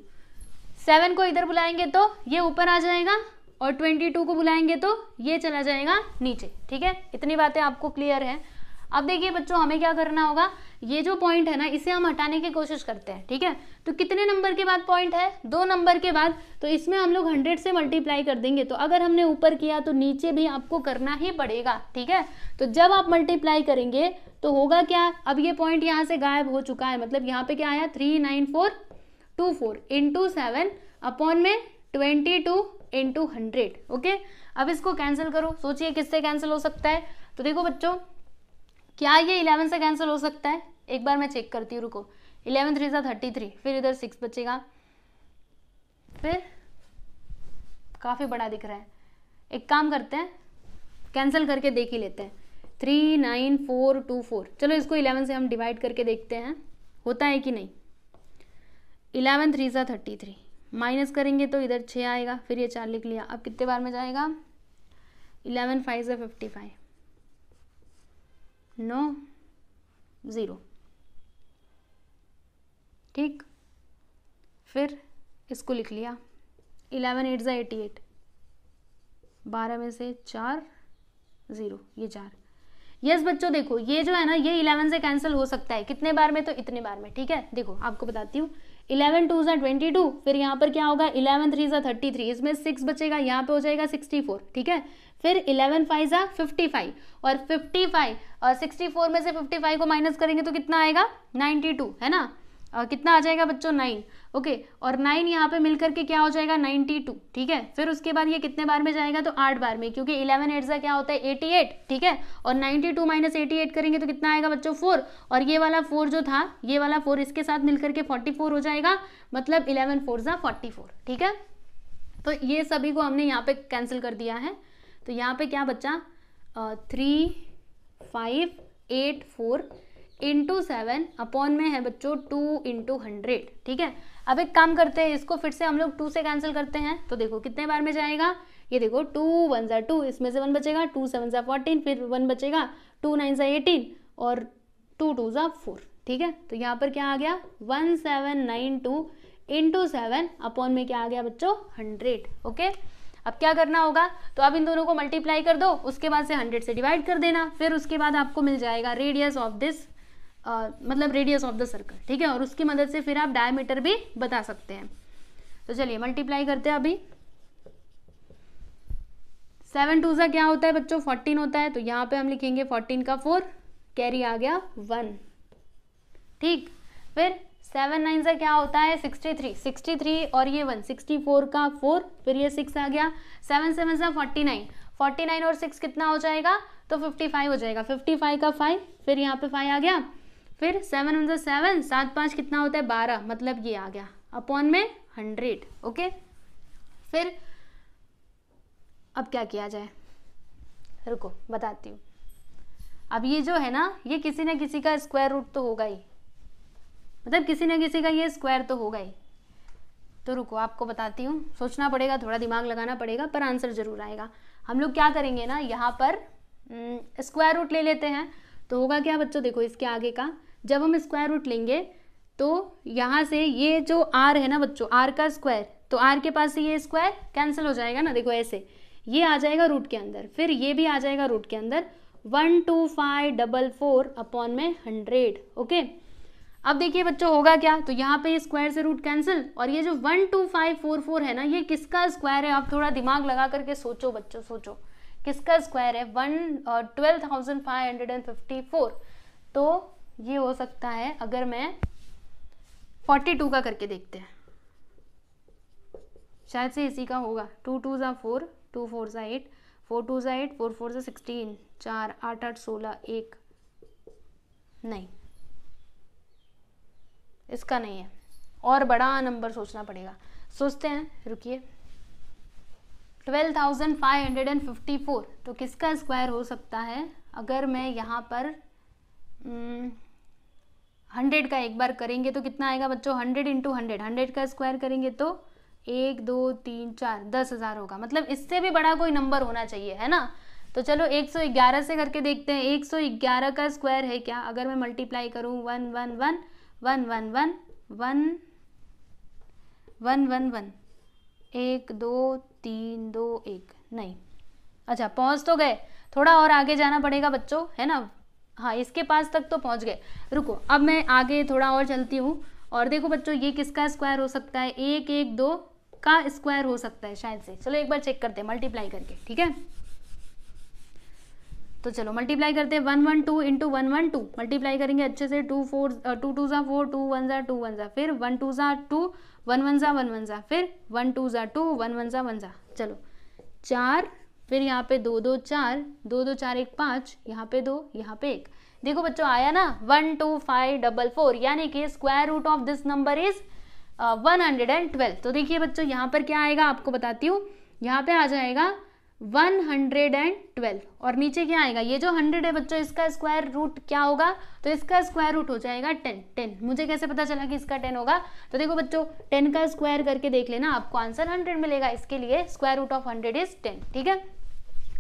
7 को इधर बुलाएंगे तो ये ऊपर आ जाएगा, और 22 को बुलाएंगे तो ये चला जाएगा नीचे, ठीक है। इतनी बातें आपको क्लियर है। अब देखिए बच्चों, हमें क्या करना होगा, ये जो पॉइंट है ना इसे हम हटाने की कोशिश करते हैं, ठीक है। तो कितने नंबर के बाद पॉइंट है, 2 नंबर के बाद, तो इसमें हम लोग 100 से मल्टीप्लाई कर देंगे। तो अगर हमने ऊपर किया तो नीचे भी आपको करना ही पड़ेगा, ठीक है। तो जब आप मल्टीप्लाई करेंगे तो होगा क्या, अब ये पॉइंट यहाँ से गायब हो चुका है, मतलब यहाँ पे क्या आया 39424 इंटू 7 अपॉन में 22 इंटू 100, ओके। अब इसको कैंसिल करो, सोचिए किससे कैंसिल हो सकता है। तो देखो बच्चों, क्या ये 11 से कैंसिल हो सकता है, एक बार मैं चेक करती हूँ, रुको। 11 3 33, फिर इधर 6 बचेगा, फिर काफ़ी बड़ा दिख रहा है, एक काम करते हैं कैंसिल करके देख ही लेते हैं। 39424, चलो इसको 11 से हम डिवाइड करके देखते हैं होता है कि नहीं। 11 3 33, माइनस करेंगे तो इधर 6 आएगा, फिर ये 4 लिख लिया। अब कितने बार में जाएगा, 11 5 55, 9 0, ठीक। फिर इसको लिख लिया 11 8 88, 12 में से 4 0, ये 4। यस बच्चों देखो ये जो है ना ये 11 से कैंसिल हो सकता है, कितने बार में, तो इतने बार में, ठीक है। देखो आपको बताती हूँ, 11 2 ज़ा 22, फिर यहाँ पर क्या होगा 11 3 ज़ा 33, इसमें 6 बचेगा, यहाँ पे हो जाएगा 64, ठीक है। फिर 11 5 ज़ा 55, और 55 और 64 में से 55 को माइनस करेंगे तो कितना आएगा 92, है ना। कितना आ जाएगा बच्चों 9, ओके। और 9 यहाँ पे मिलकर के क्या हो जाएगा 92, ठीक है। फिर उसके बाद ये कितने बार में जाएगा तो 8 बार में, क्योंकि 11 8 ज़ा क्या होता है 88, ठीक है। और 92 माइनस 88 करेंगे तो कितना आएगा बच्चों 4, और ये वाला 4 जो था, ये वाला 4 इसके साथ मिलकर के 44 हो जाएगा, मतलब 11 4 ज़ा 44, ठीक है। तो ये सभी को हमने यहाँ पे कैंसिल कर दिया है, तो यहाँ पे क्या बचा 3 5 8 4 इंटू 7 अपॉन में है बच्चों 2 इंटू 100, ठीक है। अब एक काम करते हैं, इसको फिर से हम लोग 2 से कैंसिल करते हैं, तो देखो कितने बार में जाएगा, ये देखो 2 1 ज़ा 2, इसमें से 1 बचेगा, 2 7 ज़ा 14, फिर 1 बचेगा, 2 9 ज़ा 18 और 2 2 ज़ा 4, ठीक है। तो यहाँ पर क्या आ गया 1792 इंटू 7 अपॉन में क्या आ गया बच्चों 100, ओके। अब क्या करना होगा, तो अब इन दोनों को मल्टीप्लाई कर दो, उसके बाद से 100 से डिवाइड कर देना, फिर उसके बाद आपको मिल जाएगा रेडियस ऑफ दिस मतलब रेडियस ऑफ द सर्कल, ठीक है। और उसकी मदद से फिर आप डायमीटर भी बता सकते हैं। तो चलिए मल्टीप्लाई करते हैं अभी। 7 2 ज़ा क्या होता है बच्चों 14 होता है, तो यहाँ पे हम लिखेंगे 14 का 4, कैरी आ गया 1, ठीक। फिर 7 9 ज़ा क्या होता है 63, 63 और ये 1 64 का 4, फिर ये 6 आ गया, 7 7 ज़ा 49, 49 और 6 कितना हो जाएगा तो 55 हो जाएगा, 55 का 5, फिर यहाँ पे 5 आ गया, फिर 7 1 ज़ा 7, 7 5 कितना होता है 12, मतलब ये आ गया अपॉन में 100, ओके। फिर अब क्या किया जाए, रुको बताती हूँ। अब ये जो है ना, ये किसी न किसी का स्क्वायर रूट तो होगा ही, मतलब किसी न किसी का ये स्क्वायर तो होगा ही। तो रुको आपको बताती हूँ, सोचना पड़ेगा, थोड़ा दिमाग लगाना पड़ेगा, पर आंसर जरूर आएगा। हम लोग क्या करेंगे ना, यहाँ पर स्क्वायर रूट ले लेते हैं, तो होगा क्या बच्चों, देखो इसके आगे का जब हम स्क्वायर रूट लेंगे तो यहाँ से ये जो r है ना बच्चों, r का स्क्वायर, तो r के पास से ये स्क्वायर कैंसिल हो जाएगा ना, देखो ऐसे ये आ जाएगा रूट के अंदर, फिर ये भी आ जाएगा रूट के अंदर, 12544 अपॉन में 100, ओके। अब देखिए बच्चों होगा क्या, तो यहाँ पे स्क्वायर से रूट कैंसिल, और ये जो 12544 है ना, ये किसका स्क्वायर है, आप थोड़ा दिमाग लगा करके सोचो बच्चों, सोचो किसका स्क्वायर है, 12,554। तो ये हो सकता है, अगर मैं 42 का करके देखते हैं, शायद से इसी का होगा। 2 2 ज़ा 4, 2 4 ज़ा 8, 4 2 ज़ा 8, 4 4 ज़ा 16, 4 8 8 16, 1 नहीं, इसका नहीं है, और बड़ा नंबर सोचना पड़ेगा, सोचते हैं, रुकिए। 12,554, तो किसका स्क्वायर हो सकता है, अगर मैं यहाँ पर 100 का एक बार करेंगे तो कितना आएगा बच्चों, 100 इंटू 100 का स्क्वायर करेंगे तो 1 2 3 4 10,000 होगा, मतलब इससे भी बड़ा कोई नंबर होना चाहिए, है ना। तो चलो 111 से करके देखते हैं, 111 का स्क्वायर है क्या, अगर मैं मल्टीप्लाई करूँ 1 1 1 1 1 1 1 1 1 1 1 2 3 2 1, नहीं, अच्छा पहुँच तो गए, थोड़ा और आगे जाना पड़ेगा बच्चों, है ना। हाँ इसके पास तक तो पहुँच गए, रुको अब मैं आगे थोड़ा और चलती हूँ, और देखो बच्चों ये किसका स्क्वायर हो सकता है, 1 1 2 का स्क्वायर हो सकता है शायद से। चलो एक बार चेक करते हैं मल्टीप्लाई करके, ठीक है। तो चलो मल्टीप्लाई करते हैं, 1 1 2 इंटू 1 1 2, मल्टीप्लाई करेंगे अच्छे से, 2 2 ज़ा 4, 2 1 ज़ा 2 1 ज़ा, फिर 1 2 ज़ा 2, 1 1 ज़ा 1 1 ज़ा, फिर 1 2 ज़ा 2, 1 1 ज़ा 1 ज़ा, चलो 4, फिर यहाँ पे 2 2 4, 2 2 4 1 5, यहाँ पे 2, यहाँ पे 1, देखो बच्चों आया ना 12544, यानी कि square root of this number is 112। तो देखिए बच्चों यहाँ पर क्या आएगा आपको बताती हूँ, यहाँ पे आ जाएगा 112, और नीचे क्या आएगा, ये जो 100 है बच्चों इसका स्क्वायर रूट क्या होगा, तो इसका स्क्वायर रूट हो जाएगा 10। मुझे कैसे पता चला कि इसका 10 होगा, तो देखो बच्चों 10 का स्क्वायर करके देख लेना, आपको आंसर 100 मिलेगा, इसके लिए स्क्वायर रूट ऑफ 100 इज 10, ठीक है।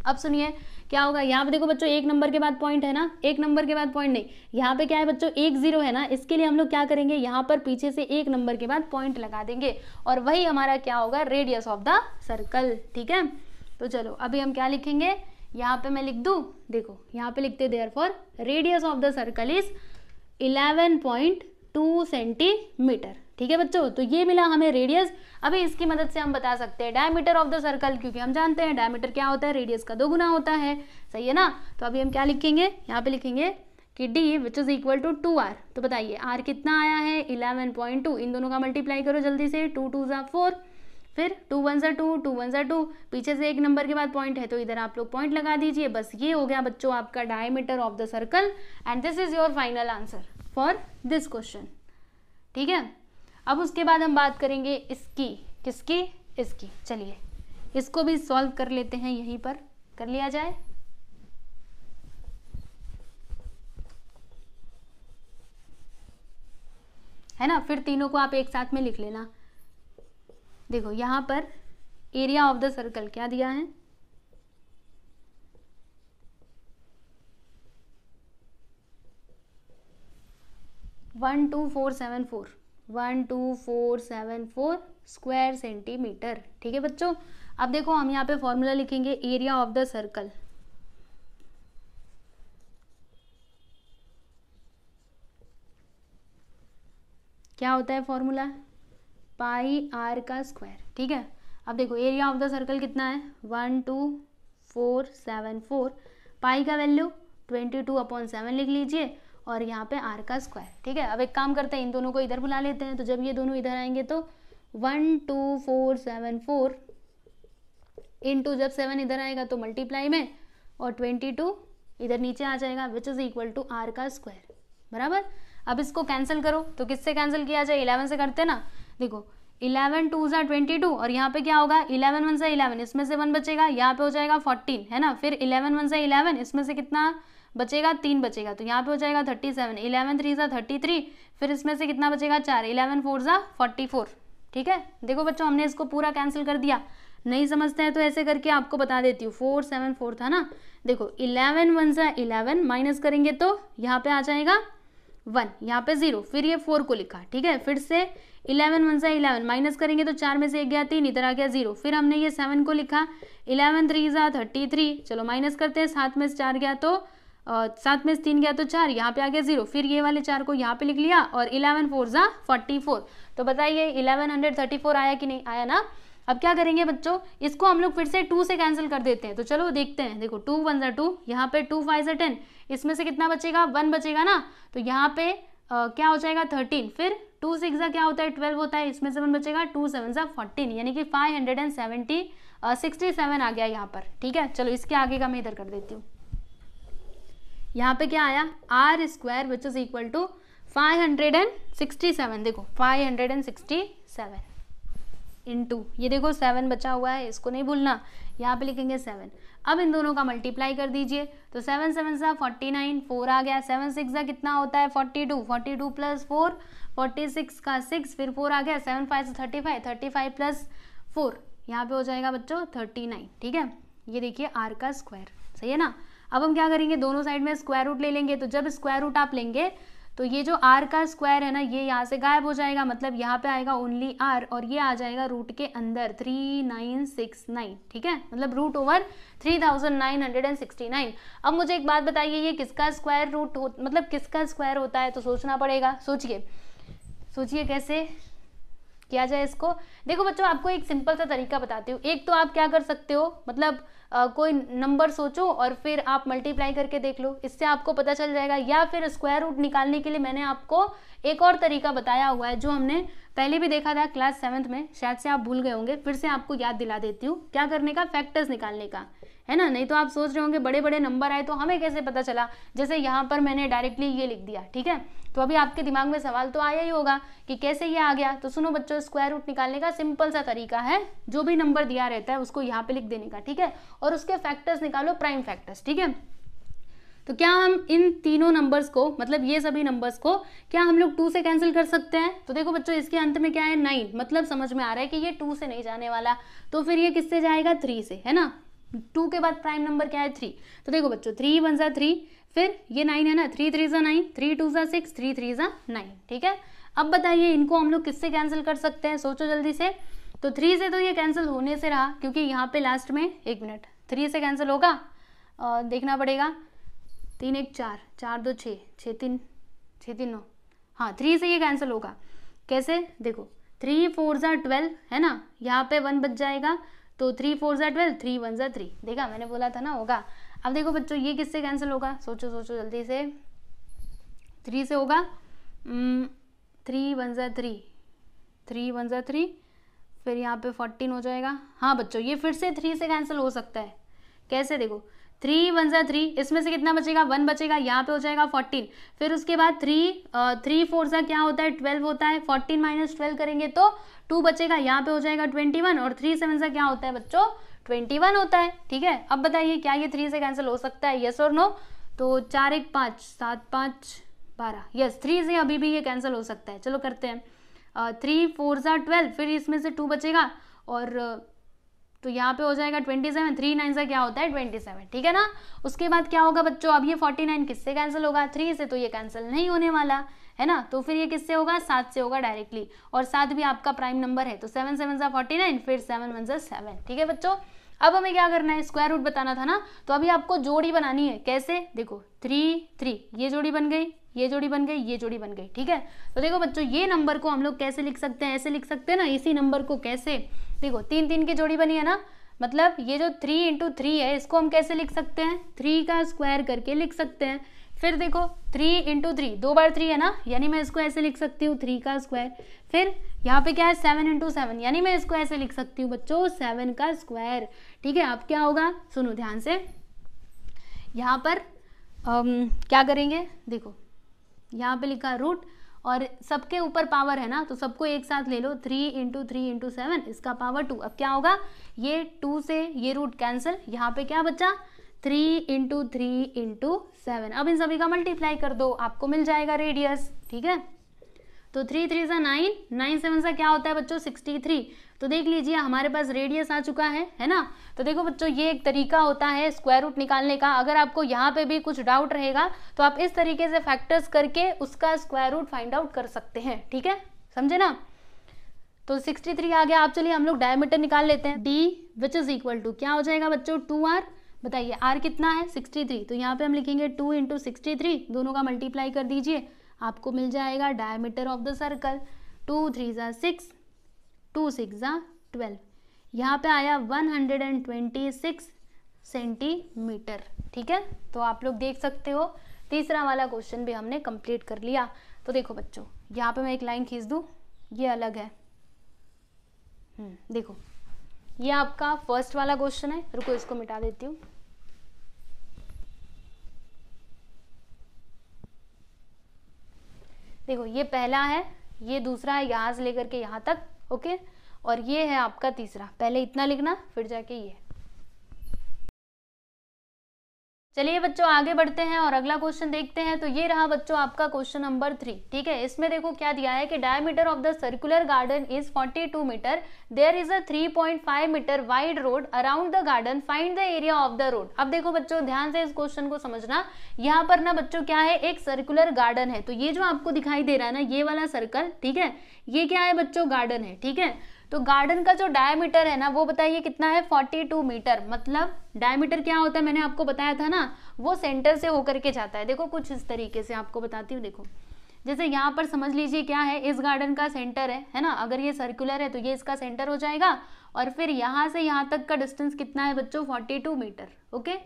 अब सुनिए क्या होगा, यहाँ पे देखो बच्चों एक नंबर के बाद पॉइंट है ना, एक नंबर के बाद पॉइंट नहीं, यहाँ पे क्या है बच्चों 1 0 है ना, इसके लिए हम लोग क्या करेंगे, यहाँ पर पीछे से एक नंबर के बाद पॉइंट लगा देंगे, और वही हमारा क्या होगा, रेडियस ऑफ द सर्कल, ठीक है। तो चलो अभी हम क्या लिखेंगे, यहाँ पे मैं लिख दूँ, देखो यहाँ पे लिखते therefore radius of the circle is 11.2 centimetre, ठीक है बच्चों, तो ये मिला हमें रेडियस। अभी इसकी मदद से हम बता सकते हैं डायमीटर ऑफ द सर्कल, क्योंकि हम जानते हैं डायमीटर क्या होता है, रेडियस का 2 गुना होता है, सही है ना। तो अभी हम क्या लिखेंगे, यहाँ पे लिखेंगे कि d which is equal to 2r। तो बताइए r कितना आया है 11.2, इन दोनों का मल्टीप्लाई करो जल्दी से, 2 2 ज़ा 4, फिर 2 1 ज़ा 2, 2 1 ज़ा 2, पीछे से एक नंबर के बाद पॉइंट है तो इधर आप लोग पॉइंट लगा दीजिए। बस ये हो गया बच्चों आपका diameter of the circle, and this is your final answer for this question. ठीक है, अब उसके बाद हम बात करेंगे इसकी, किसकी, इसकी। चलिए इसको भी सॉल्व कर लेते हैं, यहीं पर कर लिया जाए। है ना, फिर तीनों को आप एक साथ में लिख लेना। देखो यहाँ पर एरिया ऑफ द सर्कल क्या दिया है, 12474 स्क्वायर सेंटीमीटर। ठीक है बच्चों, अब देखो हम यहाँ पे फॉर्मूला लिखेंगे एरिया ऑफ द सर्कल। क्या होता है फॉर्मूला, पाई आर का स्क्वायर। ठीक है, अब देखो एरिया ऑफ द सर्कल कितना है 12474, पाई का वैल्यू 22/7 लिख लीजिए, और यहाँ पे r का स्क्वायर। ठीक है, अब एक काम करते हैं, इन दोनों को इधर बुला लेते हैं, तो जब ये दोनों इधर आएंगे तो 12474 इंटू, जब 7 इधर आएगा तो मल्टीप्लाई में, और 22 इधर नीचे आ जाएगा, which is equal to r का स्क्वायर, बराबर। अब इसको कैंसिल करो, तो किससे कैंसिल किया जाए, 11 से करते ना। देखो 11 2 ज़ा 22, और यहाँ पे क्या होगा 11 1 ज़ा 11, इसमें से 1 बचेगा, यहाँ पे हो जाएगा 14, है ना। फिर 11 1 ज़ा 11, इसमें से कितना बचेगा, 3 बचेगा, तो यहाँ पे हो जाएगा 37, 11 3 ज़ा 33, फिर इसमें से कितना बचेगा 4, 11 4 ज़ा 44। ठीक है, देखो बच्चों हमने इसको पूरा कैंसिल कर दिया। नहीं समझते हैं तो ऐसे करके आपको बता देती हूँ, 474 था ना। देखो 11 1 ज़ा 11, माइनस करेंगे तो यहाँ पे आ जाएगा 1, यहाँ पे 0, फिर ये 4 को लिखा। ठीक है, फिर से 11 1 ज़ा 11, माइनस करेंगे तो 4 में से 1 गया 3, इधर आ गया 0, फिर हमने ये 7 को लिखा, 11 3 ज़ा 33, चलो माइनस करते हैं, 7 में से 4 गया तो 7 में से 3 गया तो 4, यहाँ पे आ गया 0, फिर ये वाले 4 को यहाँ पे लिख लिया, और 11 4 ज़ा 44। तो बताइए 1134 आया कि नहीं आया ना। अब क्या करेंगे बच्चों, इसको हम लोग फिर से 2 से कैंसिल कर देते हैं, तो चलो देखते हैं। देखो 2 1 ज़ा 2, यहाँ पे 2 5 ज़ा 10, इसमें से कितना बचेगा 1 बचेगा ना, तो यहाँ पे क्या हो जाएगा 13, फिर 2 6 ज़ा क्या होता है 12 होता है, इसमें से 1 बचेगा, 2 7 ज़ा 14, यानी कि 567 आ गया यहाँ पर। ठीक है, चलो इसके आगे का मैं इधर कर देती हूँ। यहाँ पे क्या आया r square which is equal to 567। देखो 567 इंटू, ये देखो 7 बचा हुआ है, इसको नहीं भूलना, यहाँ पे लिखेंगे 7। अब इन दोनों का मल्टीप्लाई कर दीजिए, तो 7 7 सा 49, 4 आ गया, 7 6 सा कितना होता है 42, 42 प्लस 4 46 का 6, फिर 4 आ गया, 7 5 से 35, 35 प्लस 4 यहाँ पे हो जाएगा बच्चों 39। ठीक है, ये देखिए आर का स्क्वायर, सही है ना। अब हम क्या करेंगे, दोनों साइड में स्क्वायर रूट ले लेंगे, तो जब स्क्वायर रूट आप लेंगे तो ये जो आर का स्क्वायर है ना, ये यहाँ से गायब हो जाएगा, मतलब यहाँ पे आएगा ओनली आर, और ये आ जाएगा रूट के अंदर 3969। ठीक है, मतलब रूट ओवर 3969। अब मुझे एक बात बताइए, ये किसका स्क्वायर रूट मतलब किसका स्क्वायर होता है, तो सोचना पड़ेगा। सोचिए कैसे किया जाए इसको। देखो बच्चों आपको एक सिंपल सा तरीका बताती हूँ। एक तो आप क्या कर सकते हो, मतलब कोई नंबर सोचो और फिर आप मल्टीप्लाई करके देख लो, इससे आपको पता चल जाएगा। या फिर स्क्वायर रूट निकालने के लिए मैंने आपको एक और तरीका बताया हुआ है, जो हमने पहले भी देखा था क्लास 7th में, शायद से आप भूल गए होंगे, फिर से आपको याद दिला देती हूँ। क्या करने का, फैक्टर्स निकालने का, है ना। नहीं तो आप सोच रहे होंगे बड़े बड़े नंबर आए तो हमें कैसे पता चला, जैसे यहाँ पर मैंने डायरेक्टली ये लिख दिया। ठीक है, तो अभी आपके दिमाग में सवाल तो आया ही होगा कि कैसे ये आ गया। तो सुनो बच्चों, स्क्वायर रूट निकालने का सिंपल सा तरीका है, जो भी नंबर दिया रहता है उसको यहाँ पे लिख देने का। ठीक है, और उसके फैक्टर्स निकालो, प्राइम फैक्टर्स। ठीक है, तो क्या हम इन तीनों नंबर्स को, मतलब ये सभी नंबर्स को, क्या हम लोग 2 से कैंसिल कर सकते हैं। तो देखो बच्चों इसके अंत में क्या है 9, मतलब समझ में आ रहा है कि ये 2 से नहीं जाने वाला, तो फिर ये किससे जाएगा 3 से, है ना। 2 के बाद प्राइम नंबर क्या है 3। तो देखो बच्चों 3 1 ज़ा 3, फिर ये 9 है ना, 3 3 ज़ा 9, 3 2 ज़ा 6, 3 3 ज़ा 9। ठीक है, अब बताइए इनको हम लोग किससे कैंसिल कर सकते हैं, सोचो जल्दी से। तो 3 से तो ये कैंसिल होने से रहा, क्योंकि यहाँ पे लास्ट में 1 मिनट 3 से कैंसिल होगा, देखना पड़ेगा। 3 1 4, 4 2 6, 6 3 9, हाँ 3 से ये कैंसिल होगा। कैसे, देखो 3 4 ज़ा 12 है ना, यहाँ पे 1 बच जाएगा, तो 3 4 ज़ा 12, 3 1 ज़ा 3, देखा मैंने बोला था ना होगा। अब देखो बच्चों ये किससे कैंसिल होगा, सोचो सोचो जल्दी से, 3 से होगा, 3 1 ज़ा 3, 3 1 ज़ा 3, फिर यहाँ पे 14 हो जाएगा। हाँ बच्चों ये फिर से 3 से कैंसिल हो सकता है, कैसे, देखो 3 1 ज़ा 3, इसमें से कितना बचेगा, 1 बचेगा, यहाँ पे हो जाएगा 14, फिर उसके बाद 3 4 ज़ा क्या होता है, 12 होता है, 14 माइनस 12 करेंगे तो 2 बचेगा, यहाँ पे हो जाएगा 21, और 3 7 ज़ा क्या होता है बच्चों, 21 होता है। ठीक है, अब बताइए क्या ये 3 से कैंसिल हो सकता है, यस और नो। तो 4 1 5 7 5 12, यस 3 से अभी भी ये कैंसिल हो सकता है। चलो करते हैं, 3 4 ज़ा 12, फिर इसमें से 2 बचेगा, और तो यहाँ पे हो जाएगा 27, 3 9 ज़ा क्या होता है 27, ठीक है ना। उसके बाद क्या होगा बच्चों, अब ये 49 किससे कैंसिल होगा, 3 से, तो ये कैंसिल नहीं होने वाला है ना, तो फिर ये किससे होगा, 7 से होगा डायरेक्टली, और 7 भी आपका प्राइम नंबर है, तो 7 7 ज़ा 49, फिर 7 1 ज़ा 7, ठीक है बच्चों। अब हमें क्या करना है, स्क्वायर रूट बताना था ना, तो अभी आपको जोड़ी बनानी है, कैसे, देखो 3 3, ये जोड़ी बन गई, ये जोड़ी बन गई, ये जोड़ी बन गई, ठीक है। तो देखो बच्चों ये नंबर को हम लोग कैसे लिख सकते हैं, ऐसे लिख सकते हैं ना, इसी नंबर को कैसे, देखो 3 3 की जोड़ी बनी है ना, मतलब ये जो 3 इंटू 3 है इसको हम कैसे लिख सकते हैं, 3 का स्क्वायर करके लिख सकते हैं। फिर देखो 3 इंटू 3, 2 बार 3 है ना, यानी मैं इसको ऐसे लिख सकती हूँ 3 का स्क्वायर। फिर यहाँ पे क्या है 7 इंटू 7, यानी मैं इसको ऐसे लिख सकती हूँ बच्चों 7 का स्क्वायर, ठीक है। अब क्या होगा, सुनो ध्यान से, यहाँ पर क्या करेंगे, देखो यहाँ पे लिखा रूट, और सबके ऊपर पावर है ना, तो सबको एक साथ ले लो, 3 इंटू 3 इंटू 7, इसका पावर 2। अब क्या होगा, ये 2 से ये रूट कैंसिल, यहाँ पे क्या बचा, 3 इंटू 3 इंटू 7। अब इन सभी का मल्टीप्लाई कर दो, आपको मिल जाएगा रेडियस, ठीक है। तो 3 3 सा 9, 9 7 सा क्या होता है बच्चों 63। तो देख लीजिए हमारे पास रेडियस आ चुका है ना। तो देखो बच्चों ये एक तरीका होता है स्क्वायर रूट निकालने का। अगर आपको यहाँ पे भी कुछ डाउट रहेगा तो आप इस तरीके से फैक्टर्स करके उसका स्क्वायर रूट फाइंड आउट कर सकते हैं, ठीक है, समझे ना। तो 63 आ गया। आप चलिए हम लोग डायमीटर निकाल लेते हैं, d which is equal to क्या हो जाएगा बच्चों 2r। बताइए r कितना है 63, तो यहाँ पे हम लिखेंगे 2 इंटू 63, दोनों का मल्टीप्लाई कर दीजिए, आपको मिल जाएगा डायमीटर ऑफ द सर्कल 2 3 ज़ा 6, 2 6 ज़ा 12, यहाँ पे आया 126 सेंटीमीटर, ठीक है। तो आप लोग देख सकते हो तीसरा वाला क्वेश्चन भी हमने कंप्लीट कर लिया। तो देखो बच्चों यहाँ पे मैं एक लाइन खींच दूँ, ये अलग है, देखो ये आपका फर्स्ट वाला क्वेश्चन है, रुको इसको मिटा देती हूँ। देखो ये पहला है, ये दूसरा है, यहाँ से लेकर के यहाँ तक, ओके, और ये है आपका तीसरा। पहले इतना लिखना फिर जाके ये। चलिए बच्चों आगे बढ़ते हैं और अगला क्वेश्चन देखते हैं। तो ये रहा बच्चों आपका क्वेश्चन नंबर 3, ठीक है। इसमें देखो क्या दिया है कि diameter of the circular garden is 42 metre, there is a 3.5 metre wide road around the garden, find the area of the road. अब देखो बच्चों ध्यान से इस क्वेश्चन को समझना। यहाँ पर ना बच्चों क्या है, एक सर्कुलर गार्डन है। तो ये जो आपको दिखाई दे रहा है ना, ये वाला सर्कल, ठीक है, ये क्या है बच्चों गार्डन है, ठीक है। तो गार्डन का जो डायमीटर है ना वो बताइए कितना है 42 मीटर। मतलब डायमीटर क्या होता है मैंने आपको बताया था ना, वो सेंटर से होकर के जाता है। देखो कुछ इस तरीके से आपको बताती हूँ। देखो जैसे यहाँ पर समझ लीजिए क्या है, इस गार्डन का सेंटर है ना, अगर ये सर्कुलर है तो ये इसका सेंटर हो जाएगा, और फिर यहाँ से यहाँ तक का डिस्टेंस कितना है बच्चों 42 मीटर, ओके।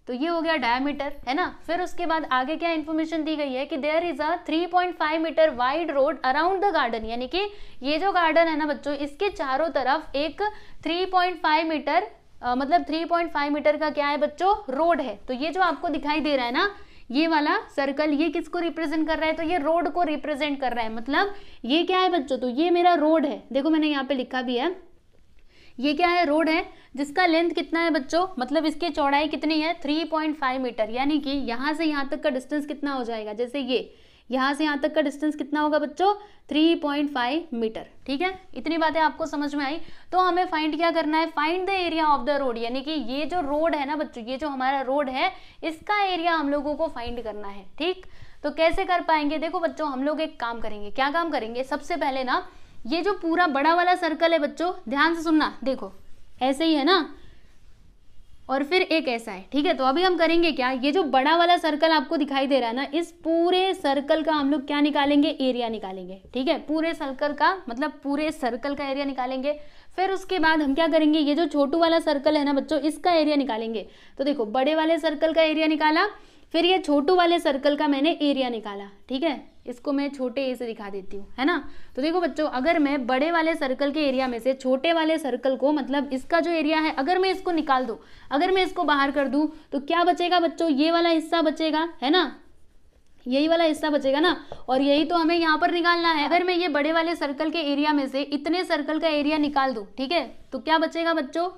तो ये हो गया डायमीटर, है ना। फिर उसके बाद आगे क्या इन्फॉर्मेशन दी गई है कि there is a 3.5 metre wide road around the garden, यानी कि ये जो गार्डन है ना बच्चों, इसके चारों तरफ एक 3.5 मीटर मतलब 3.5 मीटर का क्या है बच्चों रोड है। तो ये जो आपको दिखाई दे रहा है ना, ये वाला सर्कल, ये किसको रिप्रेजेंट कर रहा है, तो ये रोड को रिप्रेजेंट कर रहा है। मतलब ये क्या है बच्चों, तो ये मेरा रोड है, देखो मैंने यहाँ पे लिखा भी है, ये क्या है रोड है, जिसका लेंथ कितना है बच्चों, मतलब इसकी चौड़ाई कितनी है 3.5 मीटर, यानी कि यहाँ से यहाँ तक का डिस्टेंस कितना हो जाएगा, जैसे ये यहाँ से यहाँ तक का डिस्टेंस कितना होगा बच्चों 3.5 मीटर, ठीक है। इतनी बातें आपको समझ में आई। तो हमें फाइंड क्या करना है, find the area of the road, यानी कि ये जो रोड है ना बच्चों, ये जो हमारा रोड है इसका एरिया हम लोगों को फाइंड करना है, ठीक। तो कैसे कर पाएंगे, देखो बच्चों हम लोग एक काम करेंगे। क्या काम करेंगे, सबसे पहले ना ये जो पूरा बड़ा वाला सर्कल है बच्चों, ध्यान से सुनना, देखो ऐसे ही है ना, और फिर एक ऐसा है, ठीक है। तो अभी हम करेंगे क्या, ये जो बड़ा वाला सर्कल आपको दिखाई दे रहा है ना, इस पूरे सर्कल का हम लोग क्या निकालेंगे, एरिया निकालेंगे, ठीक है। पूरे सर्कल का मतलब पूरे सर्कल का एरिया निकालेंगे। फिर उसके बाद हम क्या करेंगे, ये जो छोटू वाला सर्कल है ना बच्चों, इसका एरिया निकालेंगे। तो देखो बड़े वाले सर्कल का एरिया निकाला, फिर ये छोटू वाले सर्कल का मैंने एरिया निकाला, ठीक है। इसको मैं छोटे ए से दिखा देती हूँ, है ना। तो देखो बच्चों, अगर मैं बड़े वाले सर्कल के एरिया में से छोटे वाले सर्कल को, मतलब इसका जो एरिया है, अगर मैं इसको निकाल दूँ, अगर मैं इसको बाहर कर दूँ, तो क्या बचेगा बच्चों, ये वाला हिस्सा बचेगा, है ना, यही वाला हिस्सा बचेगा ना। और यही तो हमें यहाँ पर निकालना है। अगर मैं ये बड़े वाले सर्कल के एरिया में से इतने सर्कल का एरिया निकाल दूँ, ठीक है, तो क्या बचेगा बच्चों,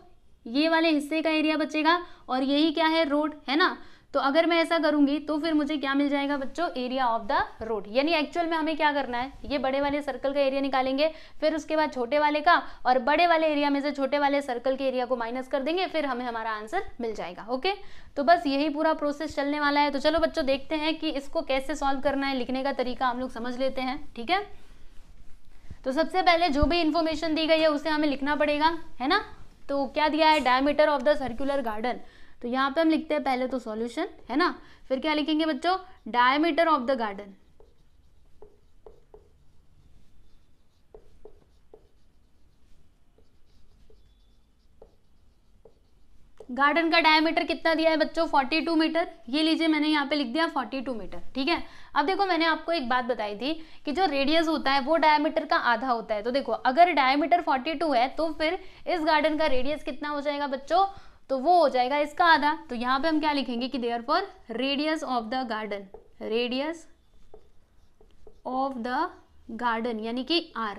ये वाले हिस्से का एरिया बचेगा, और यही क्या है, रोड, है ना। तो अगर मैं ऐसा करूंगी तो फिर मुझे क्या मिल जाएगा बच्चों, एरिया ऑफ द रोड। यानी एक्चुअल में हमें क्या करना है, ये बड़े वाले सर्कल का एरिया निकालेंगे, फिर उसके बाद छोटे वाले का, और बड़े वाले एरिया में से छोटे वाले सर्कल के एरिया को माइनस कर देंगे, फिर हमें हमारा आंसर मिल जाएगा। ओके, तो बस यही पूरा प्रोसेस चलने वाला है। तो चलो बच्चों देखते हैं कि इसको कैसे सॉल्व करना है, लिखने का तरीका हम लोग समझ लेते हैं, ठीक है। तो सबसे पहले जो भी इंफॉर्मेशन दी गई है उसे हमें लिखना पड़ेगा, है ना। तो क्या दिया है, diameter of the circular garden. तो यहाँ पे हम लिखते हैं पहले तो सॉल्यूशन, है ना। फिर क्या लिखेंगे बच्चों, diameter of the garden. Garden का डायमीटर कितना दिया है बच्चों, 42 मीटर। ये लीजिए मैंने यहाँ पे लिख दिया 42 मीटर, ठीक है। अब देखो मैंने आपको एक बात बताई थी कि जो रेडियस होता है वो डायमीटर का आधा होता है। तो देखो अगर डायमीटर 42 है तो फिर इस गार्डन का रेडियस कितना हो जाएगा बच्चों, तो वो हो जाएगा इसका आधा। तो यहाँ पे हम क्या लिखेंगे कि therefore radius of the garden, radius of the garden यानी कि r,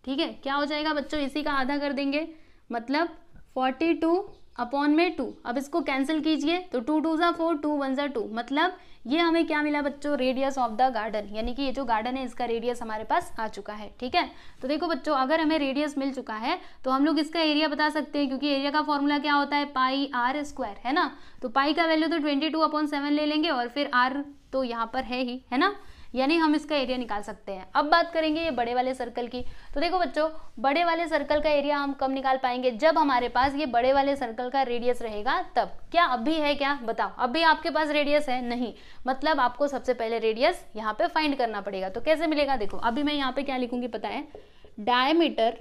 ठीक है। क्या हो जाएगा बच्चों, इसी का आधा कर देंगे, मतलब 42 अपॉन में 2। अब इसको कैंसिल कीजिए, तो 2 2 ज़ा 4, 2 1 ज़ा 2, मतलब ये हमें क्या मिला बच्चों, रेडियस ऑफ द गार्डन, यानी कि ये जो गार्डन है इसका रेडियस हमारे पास आ चुका है, ठीक है। तो देखो बच्चों, अगर हमें रेडियस मिल चुका है तो हम लोग इसका एरिया बता सकते हैं, क्योंकि एरिया का फॉर्मूला क्या होता है, पाई r स्क्वायर, है ना। तो पाई का वैल्यू तो 22/7 ले लेंगे, और फिर r तो यहाँ पर है ही, है ना, यानी हम इसका एरिया निकाल सकते हैं। अब बात करेंगे ये बड़े वाले सर्कल की। तो देखो बच्चों, बड़े वाले सर्कल का एरिया हम कब निकाल पाएंगे, जब हमारे पास ये बड़े वाले सर्कल का रेडियस रहेगा तब। क्या अभी है क्या, बताओ, अभी आपके पास रेडियस है नहीं, मतलब आपको सबसे पहले रेडियस यहाँ पे फाइंड करना पड़ेगा। तो कैसे मिलेगा, देखो अभी मैं यहाँ पे क्या लिखूंगी पता है, diameter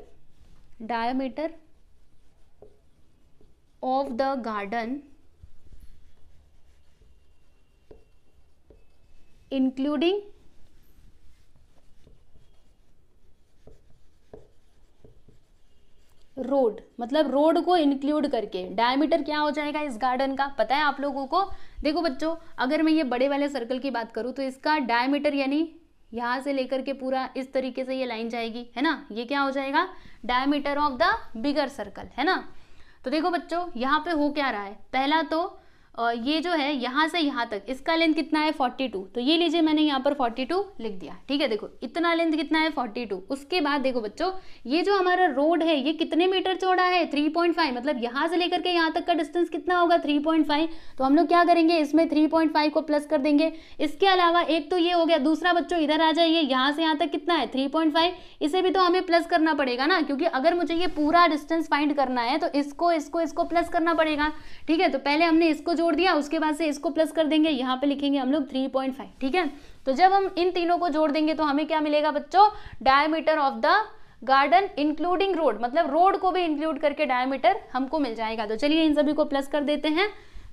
of the garden including road, मतलब रोड को इंक्लूड करके डायमीटर क्या हो जाएगा इस गार्डन का, पता है आप लोगों को। देखो बच्चों, अगर मैं ये बड़े वाले सर्कल की बात करूं तो इसका डायमीटर यानी यहाँ से लेकर के पूरा इस तरीके से ये लाइन जाएगी, है ना, ये क्या हो जाएगा, diameter of the bigger circle, है ना। तो देखो बच्चों, यहाँ पे हो क्या रहा है, पहला तो ये जो है यहाँ से यहाँ तक इसका लेंथ कितना है 42। तो ये लीजिए मैंने यहाँ पर 42 लिख दिया, ठीक है। देखो इतना लेंथ कितना है 42। उसके बाद देखो बच्चों, ये जो हमारा रोड है ये कितने मीटर चौड़ा है 3.5, मतलब यहाँ से लेकर के यहाँ तक का डिस्टेंस कितना होगा 3.5। तो हम लोग क्या करेंगे, इसमें 3.5 को प्लस कर देंगे। इसके अलावा एक तो ये हो गया, दूसरा बच्चों इधर आ जाइए, यहाँ से यहाँ तक कितना है 3.5, इसे भी तो हमें प्लस करना पड़ेगा ना, क्योंकि अगर मुझे ये पूरा डिस्टेंस फाइंड करना है तो इसको प्लस करना पड़ेगा, ठीक है। तो पहले हमने इसको जोड़ दिया, उसके बाद से इसको प्लस कर देंगे, यहाँ पे लिखेंगे हम लोग 3.5, ठीक है। तो जब हम इन तीनों को जोड़ देंगे तो हमें क्या मिलेगा बच्चों, diameter of the garden including road, मतलब रोड को भी इंक्लूड करके डायमीटर हमको मिल जाएगा। तो चलिए इन सभी को प्लस कर देते हैं,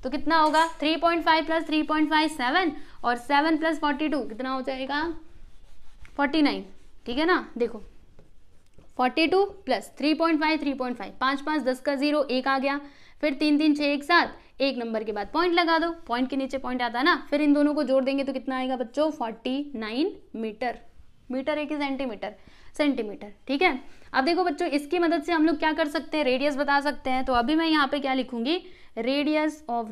तो कितना होगा 3.5 प्लस 3.5 7, और 7 प्लस 42 कितना हो जाएगा 49, ठीक है ना। देखो 42 प्लस 3.5 3.5, 5 5 10 का 0, 1 आ गया, फिर 3 3 6 1 7, एक नंबर के बाद पॉइंट लगा दो, पॉइंट के नीचे पॉइंट आता है ना, फिर इन दोनों को जोड़ देंगे तो कितना आएगा बच्चों 49 मीटर, मीटर है कि सेंटीमीटर, सेंटीमीटर, ठीक है। अब देखो बच्चों, इसकी मदद से हम लोग क्या कर सकते हैं, रेडियस बता सकते हैं। तो अभी मैं यहाँ पे क्या लिखूंगी, radius of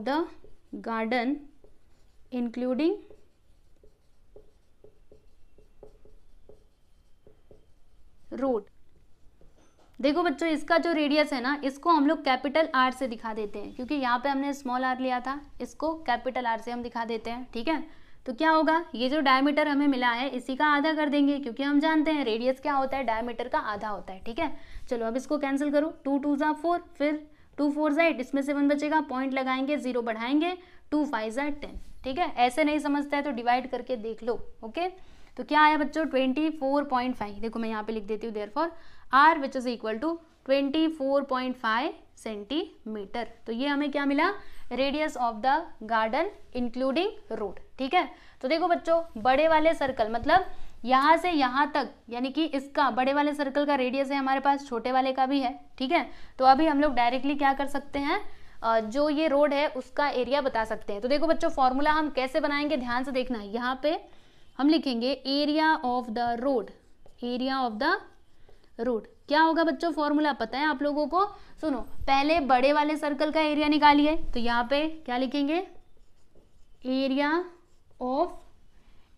the garden including road. देखो बच्चों, इसका जो रेडियस है ना, इसको हम लोग कैपिटल R से दिखा देते हैं, क्योंकि यहाँ पे हमने स्मॉल r लिया था, इसको कैपिटल R से हम दिखा देते हैं, ठीक है। तो क्या होगा, ये जो डायमीटर हमें मिला है इसी का आधा कर देंगे, क्योंकि हम जानते हैं रेडियस क्या होता है, डायमीटर का आधा होता है। ठीक है, चलो अब इसको कैंसिल करो, 2 2 ज़ा 4, फिर 2 4 ज़ा 8, इसमें से 1 बचेगा, पॉइंट लगाएंगे, 0 बढ़ाएंगे, 2 5 ज़ा 10। ठीक है, ऐसे नहीं समझता है तो डिवाइड करके देख लो। ओके, तो क्या आया बच्चों, 24.5। देखो मैं यहाँ पे लिख देती हूँ, therefore r which is equal to 24.5 centimetre. तो ये हमें क्या मिला, radius of the garden including road. ठीक है, तो देखो बच्चों, बड़े वाले सर्कल मतलब यहाँ से यहाँ तक, यानी कि इसका बड़े वाले सर्कल का रेडियस है हमारे पास, छोटे वाले का भी है। ठीक है, तो अभी हम लोग डायरेक्टली क्या कर सकते हैं, जो ये रोड है उसका एरिया बता सकते हैं। तो देखो बच्चों, फॉर्मूला हम कैसे बनाएंगे, ध्यान से देखना है। यहाँ पे हम लिखेंगे area of the road, area of the road. क्या होगा बच्चों फॉर्मूला, पता है आप लोगों को? सुनो, पहले बड़े वाले सर्कल का एरिया निकालिए, तो यहाँ पे क्या लिखेंगे,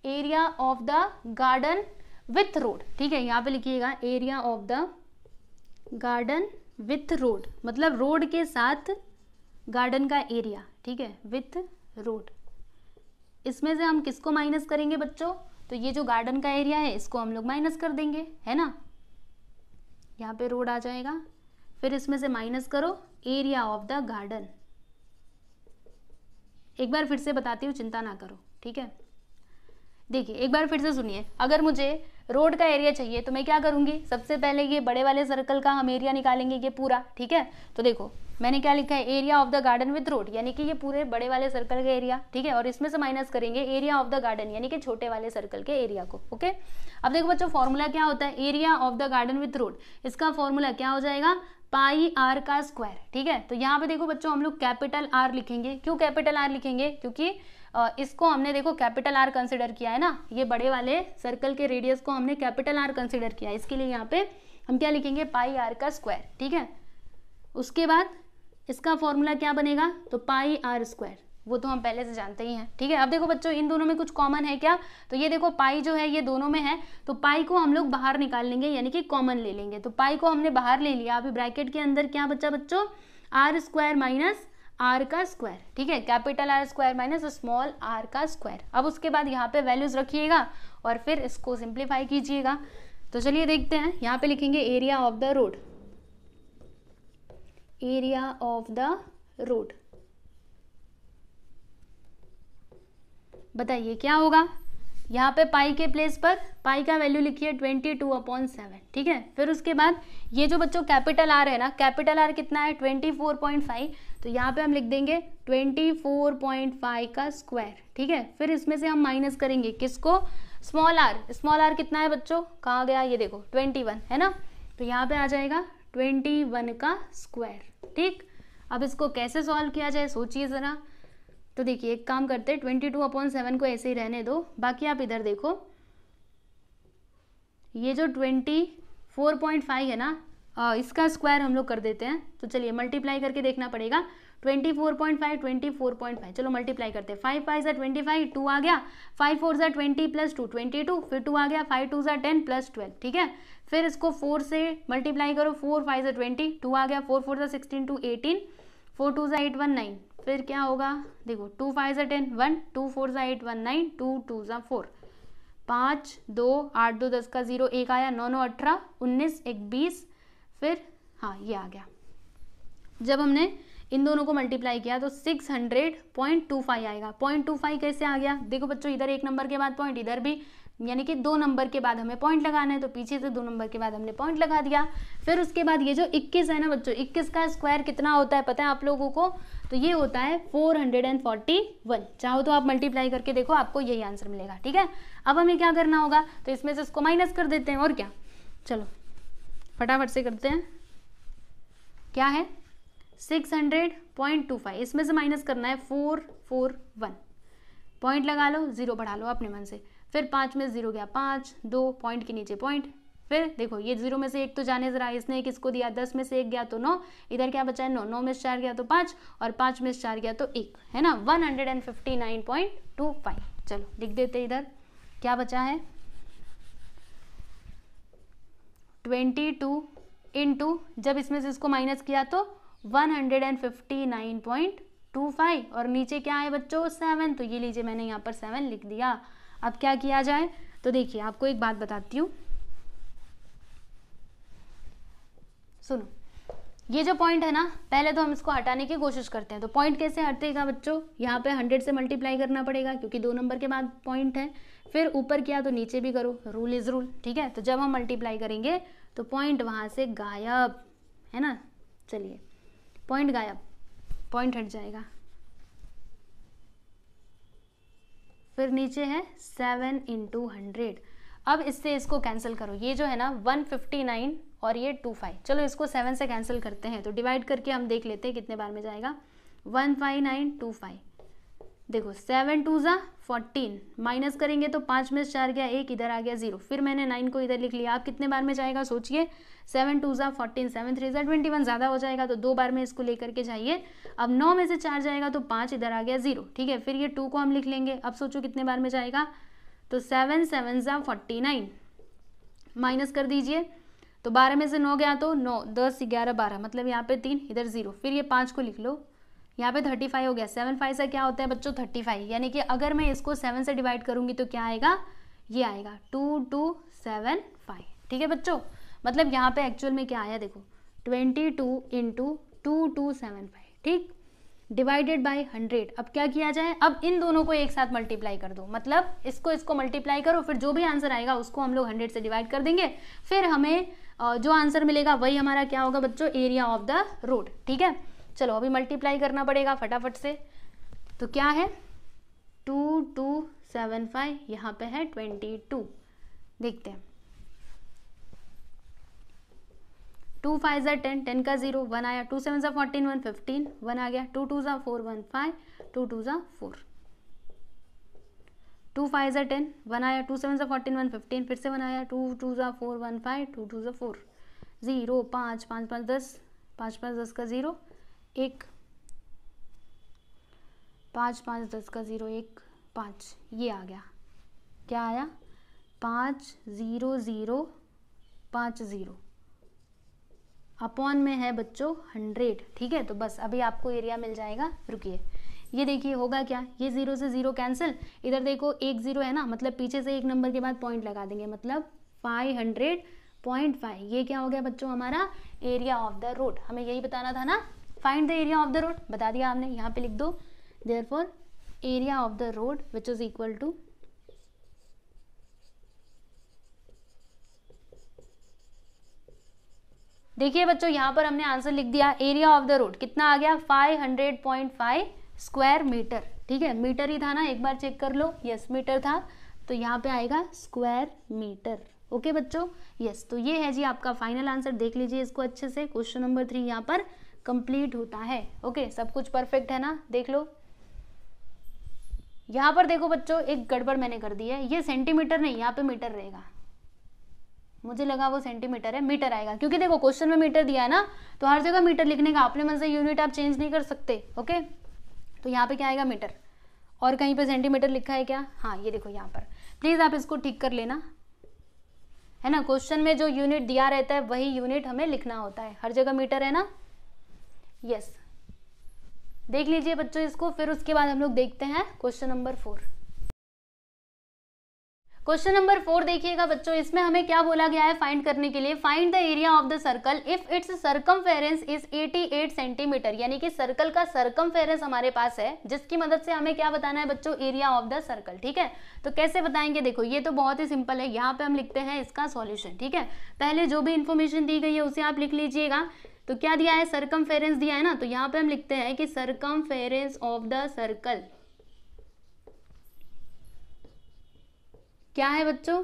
area of the garden with road. ठीक है, यहाँ पे लिखिएगा area of the garden with road, मतलब रोड के साथ गार्डन का एरिया। ठीक है, विथ रोड। इसमें से हम किसको माइनस करेंगे बच्चों, तो ये जो गार्डन का एरिया है इसको हम लोग माइनस कर देंगे, है ना। यहाँ पे रोड आ जाएगा, फिर इसमें से माइनस करो एरिया ऑफ द गार्डन। एक बार फिर से बताती हूँ, चिंता ना करो। ठीक है, देखिए एक बार फिर से सुनिए, अगर मुझे रोड का एरिया चाहिए तो मैं क्या करूँगी, सबसे पहले ये बड़े वाले सर्कल का हम एरिया निकालेंगे, ये पूरा। ठीक है, तो देखो मैंने क्या लिखा है, area of the garden with road, यानी कि ये पूरे बड़े वाले सर्कल का एरिया। ठीक है, और इसमें से माइनस करेंगे एरिया ऑफ द गार्डन, यानी कि छोटे वाले सर्कल के एरिया को। ओके, अब देखो बच्चों, फॉर्मूला क्या होता है, area of the garden with road, इसका फॉर्मूला क्या हो जाएगा, पाई आर का स्क्वायर। ठीक है, तो यहाँ पे देखो बच्चों, हम लोग कैपिटल आर लिखेंगे। क्यों कैपिटल आर लिखेंगे, क्योंकि इसको हमने देखो कैपिटल आर कंसिडर किया है ना, ये बड़े वाले सर्कल के रेडियस को हमने कैपिटल आर कंसिडर किया है, इसके लिए यहाँ पे हम क्या लिखेंगे, पाई आर का स्क्वायर। ठीक है, उसके बाद इसका फॉर्मूला क्या बनेगा, तो पाई आर स्क्वायर, वो तो हम पहले से जानते ही हैं। ठीक है, अब देखो बच्चों, इन दोनों में कुछ कॉमन है क्या, तो ये देखो पाई जो है ये दोनों में है, तो पाई को हम लोग बाहर निकाल लेंगे, यानी कि कॉमन ले लेंगे। तो पाई को हमने बाहर ले लिया, अभी ब्रैकेट के अंदर क्या बचा बच्चों, आर स्क्वायर माइनस आर का स्क्वायर। ठीक है, capital r square minus small r का स्क्वायर। अब उसके बाद यहाँ पे वैल्यूज रखिएगा और फिर इसको सिंप्लीफाई कीजिएगा। तो चलिए देखते हैं, यहाँ पे लिखेंगे area of the road, area of the road, बताइए क्या होगा। यहाँ पे पाई के प्लेस पर पाई का वैल्यू लिखिए 22/7। ठीक है, फिर उसके बाद ये जो बच्चों कैपिटल आर है ना, कैपिटल आर कितना है 24.5, तो यहाँ पे हम लिख देंगे 24.5 का स्क्वायर। ठीक है, फिर इसमें से हम माइनस करेंगे किसको, स्मॉल आर। स्मॉल आर कितना है बच्चों, कहाँ गया, ये देखो 21 है ना, तो यहाँ पे आ जाएगा 21 का स्क्वायर। ठीक, अब इसको कैसे सॉल्व किया जाए सोचिए ज़रा। तो देखिए एक काम करते हैं, 22/7 को ऐसे ही रहने दो, बाकी आप इधर देखो, ये जो 24.5 है ना, इसका स्क्वायर हम लोग कर देते हैं। तो चलिए मल्टीप्लाई करके देखना पड़ेगा, 24.5 चलो मल्टीप्लाई करते हैं, 5 5 = 25, 2 आ गया, 5 4 = 20 + 2 22, फिर 2 आ गया, 5 2 = 10 + 12। ठीक है, फिर इसको 4 से मल्टीप्लाई करो, 4 5 = 20, 2 आ गया, 4 4 = 16, 2 18, 4 2 = 8 1 9, फिर क्या होगा, देखो 2 5 = 10 1, 2 4 = 8 1 9, 2 2 = 4, 5 2 8 2 10 का 0, 1 आया, 9 9 18 19 1 20, फिर हाँ ये आ गया। जब हमने इन दोनों को मल्टीप्लाई किया तो 600.25 आएगा। 0.25 कैसे आ गया, देखो बच्चों, इधर एक नंबर के बाद पॉइंट, इधर भी, यानी कि 2 नंबर के बाद हमें पॉइंट लगाना है, तो पीछे से 2 नंबर के बाद हमने पॉइंट लगा दिया। फिर उसके बाद ये जो 21 है ना बच्चों, 21 का स्क्वायर कितना होता है पता है आप लोगों को, तो ये होता है 441। चाहो तो आप मल्टीप्लाई करके देखो, आपको यही आंसर मिलेगा। ठीक है, अब हमें क्या करना होगा, तो इसमें से इसको माइनस कर देते हैं, और क्या, चलो फटाफट से करते हैं। क्या है 600.25, इसमें से माइनस करना है 441, पॉइंट लगा लो, 0 बढ़ा लो अपने मन से, फिर 5 में 0 गया 5, 2 पॉइंट के नीचे पॉइंट, फिर देखो ये 0 में से 1 तो जाने जरा, इसने किसको दिया, 10 में से 1 गया तो 9, इधर क्या बचा है 9, 9 में से 4 गया तो 5, और 5 में से 4 गया तो 1, है ना, 159.25। चलो लिख देते इधर, क्या बचा है 22 इंटू, जब इसमें से इसको माइनस किया तो 159.25 25 और नीचे क्या है बच्चों 7, तो ये लीजिए मैंने यहाँ पर 7 लिख दिया। अब क्या किया जाए, तो देखिए आपको एक बात बताती हूँ, सुनो, ये जो पॉइंट है ना, पहले तो हम इसको हटाने की कोशिश करते हैं। तो पॉइंट कैसे हटेगा बच्चों, यहाँ पे 100 से मल्टीप्लाई करना पड़ेगा क्योंकि 2 नंबर के बाद पॉइंट है, फिर ऊपर किया तो नीचे भी करो, रूल इज रूल, ठीक है। तो जब हम मल्टीप्लाई करेंगे तो पॉइंट वहाँ से गायब, है ना, चलिए पॉइंट गायब, पॉइंट हट जाएगा, फिर नीचे है 7 × 100। अब इससे इसको कैंसिल करो, ये जो है ना 159 और ये 25, चलो इसको 7 से कैंसिल करते हैं, तो डिवाइड करके हम देख लेते हैं कितने बार में जाएगा। 15925, देखो 7 2 ज़ा 14, माइनस करेंगे तो 5 में 4 गया 1, इधर आ गया 0, फिर मैंने 9 को इधर लिख लिया। आप कितने बार में जाएगा सोचिए, 7 2 ज़ा 14, 7 3 ज़ा 21, ज़्यादा हो जाएगा तो 2 बार में इसको लेकर के जाइए। अब 9 में से 4 जाएगा तो 5, इधर आ गया 0, ठीक है। फिर ये 2 को हम लिख लेंगे। अब सोचो कितने बार में जाएगा, तो 7 7 ज़ा 49, माइनस कर दीजिए तो 12 में से 9 गया तो 9 10 11 12, मतलब यहाँ पे 3, इधर 0, फिर ये 5 को लिख लो, यहाँ पे 35 हो गया। 7 5 से क्या होता है बच्चों 35, यानी कि अगर मैं इसको 7 से डिवाइड करूंगी तो क्या आएगा, ये आएगा 2275, ठीक है बच्चों। मतलब यहाँ पे एक्चुअल में क्या आया देखो 22 × 2275, ठीक, डिवाइडेड बाय 100। अब क्या किया जाए, अब इन दोनों को एक साथ मल्टीप्लाई कर दो, मतलब इसको मल्टीप्लाई करो, फिर जो भी आंसर आएगा उसको हम लोग 100 से डिवाइड कर देंगे, फिर हमें जो आंसर मिलेगा वही हमारा क्या होगा बच्चों, एरिया ऑफ द रोड, ठीक है। चलो अभी मल्टीप्लाई करना पड़ेगा फटाफट से, तो क्या है 2275, यहाँ पे है 22, देखते हैं 2 5 ज़ा 10, 10 का 0, 1 आया, 2 7 ज़ा 14, 1 15, 1 आ गया, 2 2 ज़ा 4 1 5, 2 2 ज़ा 4, 2 5 ज़ा 10, 1 आया, 2 7 ज़ा 14, 1 15, फिर से 1 आया, 2 2 ज़ा 4 1 5, 2 2 ज़ा 4, 0 5 5 5 10, 5 5 10 का 0 1, 5 5 10 का 0 1 5, ये आ गया, क्या आया 5 0 0 5 0 अपॉन में है बच्चों 100, ठीक है। तो बस अभी आपको एरिया मिल जाएगा, रुकिए, ये देखिए होगा क्या, ये 0 से 0 कैंसिल, इधर देखो 1 0 है ना, मतलब पीछे से 1 नंबर के बाद पॉइंट लगा देंगे, मतलब 500.5, ये क्या हो गया बच्चों हमारा एरिया ऑफ द रोड। हमें यही बताना था ना, find the area of the road, बता दिया आपने, यहाँ पे लिख दो therefore area of the road which is equal to, देखिए बच्चों यहाँ पर हमने आंसर लिख दिया, एरिया ऑफ द रोड कितना आ गया 500.5 स्क्वायर मीटर, ठीक है, मीटर ही था ना, एक बार चेक कर लो, यस मीटर था, तो यहाँ पे आएगा स्क्वायर मीटर, ओके बच्चों, यस। तो ये है जी आपका फाइनल आंसर, देख लीजिए इसको अच्छे से, क्वेश्चन नंबर 3 यहाँ पर कंप्लीट होता है, ओके, सब कुछ परफेक्ट है ना, देख लो। यहाँ पर देखो बच्चों एक गड़बड़ मैंने कर दी है, ये सेंटीमीटर नहीं, यहाँ पे मीटर रहेगा, मुझे लगा वो सेंटीमीटर है, मीटर आएगा, क्योंकि देखो क्वेश्चन में मीटर दिया है ना, तो हर जगह मीटर लिखने का, अपने मन से यूनिट आप चेंज नहीं कर सकते, ओके। तो यहाँ पे क्या आएगा मीटर, और कहीं पे सेंटीमीटर लिखा है क्या, हाँ ये देखो यहाँ पर, प्लीज आप इसको ठीक कर लेना, है ना, क्वेश्चन में जो यूनिट दिया रहता है वही यूनिट हमें लिखना होता है, हर जगह मीटर है ना, यस। देख लीजिए बच्चों इसको, फिर उसके बाद हम लोग देखते हैं क्वेश्चन नंबर 4। क्वेश्चन नंबर 4 देखिएगा बच्चों, इसमें हमें क्या बोला गया है फाइंड करने के लिए, find the area of the circle if it's circumference is 88 centimetre, यानी कि सर्कल का सरकमफेरेंस हमारे पास है, जिसकी मदद से हमें क्या बताना है बच्चों, एरिया ऑफ द सर्कल, ठीक है। तो कैसे बताएंगे, देखो ये तो बहुत ही सिंपल है, यहाँ पे हम लिखते हैं इसका सॉल्यूशन, ठीक है। पहले जो भी इंफॉर्मेशन दी गई है उसे आप लिख लीजिएगा। तो क्या दिया है, सरकमफेरेंस दिया है ना, तो यहाँ पे हम लिखते हैं कि सरकमफेरेंस ऑफ द सर्कल क्या है बच्चों,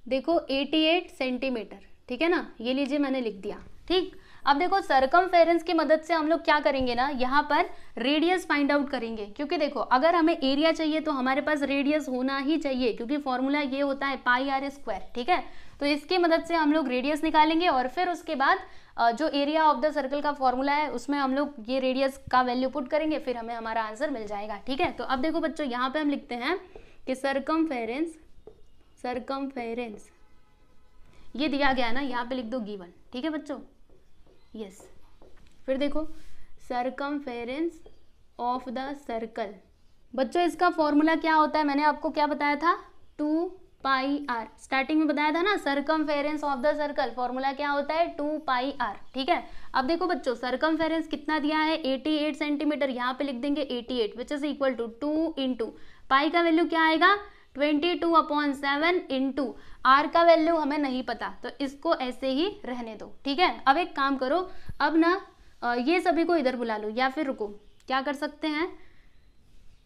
देखो 88 सेंटीमीटर, ठीक है ना, ये लीजिए मैंने लिख दिया, ठीक। अब देखो सरकमफेरेंस की मदद से हम लोग क्या करेंगे ना, यहाँ पर रेडियस फाइंड आउट करेंगे, क्योंकि देखो अगर हमें एरिया चाहिए तो हमारे पास रेडियस होना ही चाहिए, क्योंकि फॉर्मूला ये होता है पाई आर स्क्वायर, ठीक है। तो इसकी मदद से हम लोग रेडियस निकालेंगे और फिर उसके बाद जो एरिया ऑफ द सर्कल का फॉर्मूला है उसमें हम लोग ये रेडियस का वैल्यू पुट करेंगे, फिर हमें हमारा आंसर मिल जाएगा, ठीक है। तो अब देखो बच्चों यहाँ पे हम लिखते हैं कि सरकमफेरेंस ये दिया गया है ना, यहाँ पे लिख दो गिवन, ठीक है बच्चों, यस। फिर देखो सरकमफेरेंस ऑफ द सर्कल। बच्चों इसका फॉर्मूला क्या होता है, मैंने आपको क्या बताया था, 2 पाई आर, स्टार्टिंग में बताया था ना, circumference of the circle, formula क्या होता है 2 पाई आर। ठीक है, अब देखो बच्चों सरकमफेरेंस कितना दिया है 88 सेंटीमीटर, यहाँ पे लिख देंगे 88 which is equal to 2 into pi का वैल्यू क्या आएगा 22/7 इंटू आर का वैल्यू हमें नहीं पता, तो इसको ऐसे ही रहने दो। ठीक है, अब एक काम करो, अब ना ये सभी को इधर बुला लो, या फिर रुको, क्या कर सकते हैं,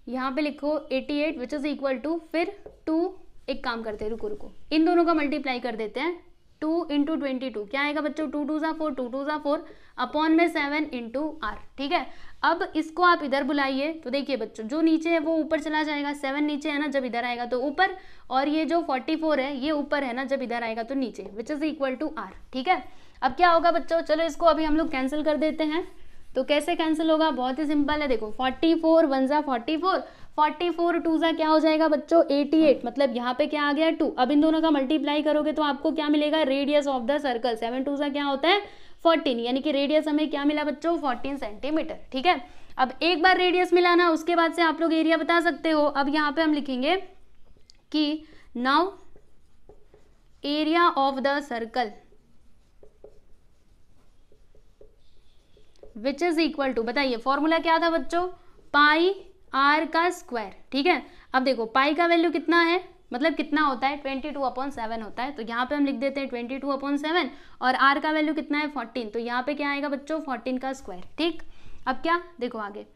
यहाँ पे लिखो 88 विच इज इक्वल टू, फिर 2, एक काम करते हैं, रुको इन दोनों का मल्टीप्लाई कर देते हैं, 2 इंटू 22 क्या आएगा बच्चों, 2 2 4, 2 2 4 अपॉन में 7 इंटू आर। ठीक है, अब इसको आप इधर बुलाइए, तो देखिए बच्चों जो नीचे है वो ऊपर चला जाएगा, 7 नीचे है ना, जब इधर आएगा तो ऊपर, और ये जो 44 है ये ऊपर है ना, जब इधर आएगा तो नीचे, which is equal to r. ठीक है, अब क्या होगा बच्चों, चलो इसको अभी हम लोग कैंसिल कर देते हैं। तो कैसे कैंसिल होगा, बहुत ही सिंपल है, देखो 44 1 जा 44, 44 2 जा क्या हो जाएगा बच्चों 88, मतलब यहाँ पे क्या आ गया 2। अब इन दोनों का मल्टीप्लाई करोगे तो आपको क्या मिलेगा, रेडियस ऑफ द सर्कल, 7 2 जा क्या होता है 14, यानी कि रेडियस हमें क्या मिला बच्चों 14 सेंटीमीटर। ठीक है, अब एक बार रेडियस मिला ना, उसके बाद से आप लोग एरिया बता सकते हो। अब यहाँ पे हम लिखेंगे कि now area of the circle which is equal to, बताइए फॉर्मूला क्या था बच्चों, पाई आर का स्क्वायर। ठीक है, अब देखो पाई का वैल्यू कितना है, मतलब कितना होता है 22/7 होता है, तो यहाँ पे हम लिख देते हैं 22/7, और आर का वैल्यू कितना है 14, तो यहाँ पे क्या आएगा बच्चों 14 का स्क्वायर। ठीक, अब क्या देखो आगे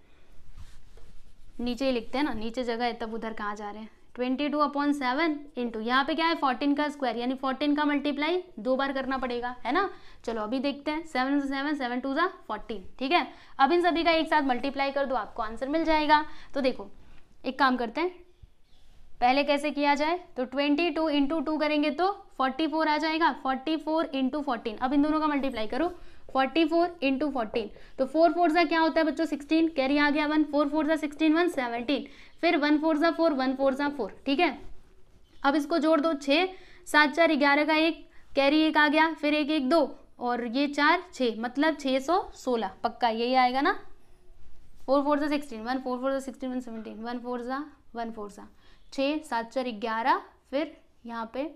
नीचे ही लिखते हैं ना, नीचे जगह है तब उधर कहाँ जा रहे हैं, 22/7 इंटू यहाँ पे क्या है 14 का स्क्वायर, यानी 14 का मल्टीप्लाई 2 बार करना पड़ेगा, है ना। चलो अभी देखते हैं, 7 7 7 2 14। ठीक है, अब इन सभी का एक साथ मल्टीप्लाई कर दो, आपको आंसर मिल जाएगा। तो देखो एक काम करते हैं, पहले कैसे किया जाए, तो 22 इंटू 2 करेंगे तो 44 आ जाएगा, 44 इंटू 14, अब इन दोनों का मल्टीप्लाई करो, 44 इंटू 14, तो 4 4 जा क्या होता है बच्चों 16, कैरी आ गया 1, 4 4 जा 16 1 17, फिर 1 4 जा 4, 1 4 जा 4। ठीक है, अब इसको जोड़ दो, 6 7 4 11 का 1, कैरी 1 आ गया, फिर 1 1 2, और ये 4 6, मतलब 616 पक्का यही आएगा ना। 4 4 जा 16, 1 4 4 जा 16 1 17, 1 4 जा 1 4 जा 6 7 4 11, फिर यहाँ पे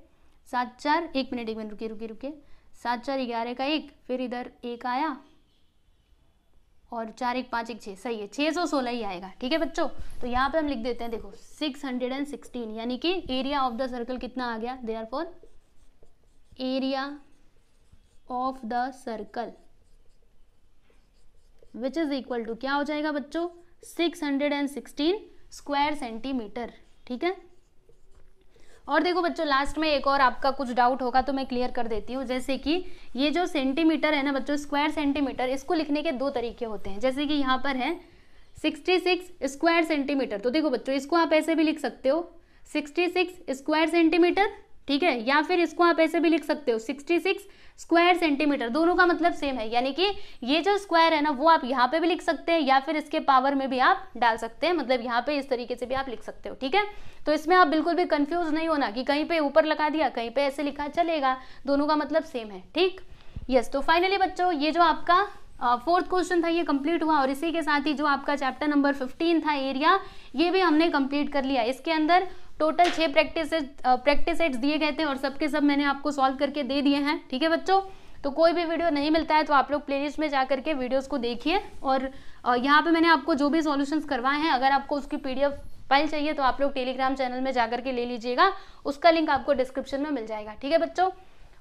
7 4, एक मिनट रुकिए 7 4 11 का 1, फिर इधर 1 आया, और 4 1 5 1 6, सही है 616 ही आएगा। ठीक है बच्चों, तो यहाँ पे हम लिख देते हैं, देखो 616, यानी कि एरिया ऑफ द सर्कल कितना आ गया, therefore area of the circle which is equal to क्या हो जाएगा बच्चों 616 स्क्वायर सेंटीमीटर। ठीक है, और देखो बच्चों लास्ट में एक और आपका कुछ डाउट होगा तो मैं क्लियर कर देती हूँ, जैसे कि ये जो सेंटीमीटर है ना बच्चों स्क्वायर सेंटीमीटर, इसको लिखने के 2 तरीके होते हैं। जैसे कि यहाँ पर है 66 स्क्वायर सेंटीमीटर, तो देखो बच्चों इसको आप ऐसे भी लिख सकते हो 66 स्क्वायर सेंटीमीटर, ठीक है, या फिर इसको आप ऐसे भी लिख सकते हो 66 स्क्वायर सेंटीमीटर, दोनों का मतलब सेम है, यानी कि ये जो स्क्वायर है ना वो आप यहाँ पे भी लिख सकते हैं, या फिर इसके पावर में भी आप डाल सकते हैं, मतलब यहाँ पे इस तरीके से भी आप लिख सकते हो। ठीक है, तो इसमें आप बिल्कुल भी कंफ्यूज नहीं होना कि कहीं पे ऊपर लगा दिया कहीं पे ऐसे लिखा, चलेगा, दोनों का मतलब सेम है। ठीक, यस, तो फाइनली बच्चों ये जो आपका 4th क्वेश्चन था ये कंप्लीट हुआ, और इसी के साथ ही जो आपका चैप्टर नंबर 15 था एरिया, ये भी हमने कंप्लीट कर लिया। इसके अंदर टोटल 6 प्रैक्टिस सेट्स दिए गए थे, और सबके सब मैंने आपको सॉल्व करके दे दिए हैं। ठीक है बच्चों, तो कोई भी वीडियो नहीं मिलता है तो आप लोग प्लेलिस्ट में जा करके वीडियोस को देखिए, और यहाँ पे मैंने आपको जो भी सॉल्यूशंस करवाए हैं, अगर आपको उसकी PDF फाइल चाहिए तो आप लोग टेलीग्राम चैनल में जा करके ले लीजिएगा, उसका लिंक आपको डिस्क्रिप्शन में मिल जाएगा। ठीक है बच्चों,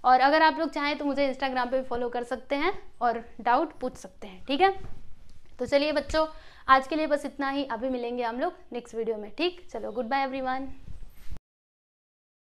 और अगर आप लोग चाहें तो मुझे इंस्टाग्राम पे भी फॉलो कर सकते हैं और डाउट पूछ सकते हैं। ठीक है, तो चलिए बच्चों आज के लिए बस इतना ही, अभी मिलेंगे हम लोग नेक्स्ट वीडियो में। ठीक, चलो गुड बाय एवरीवन।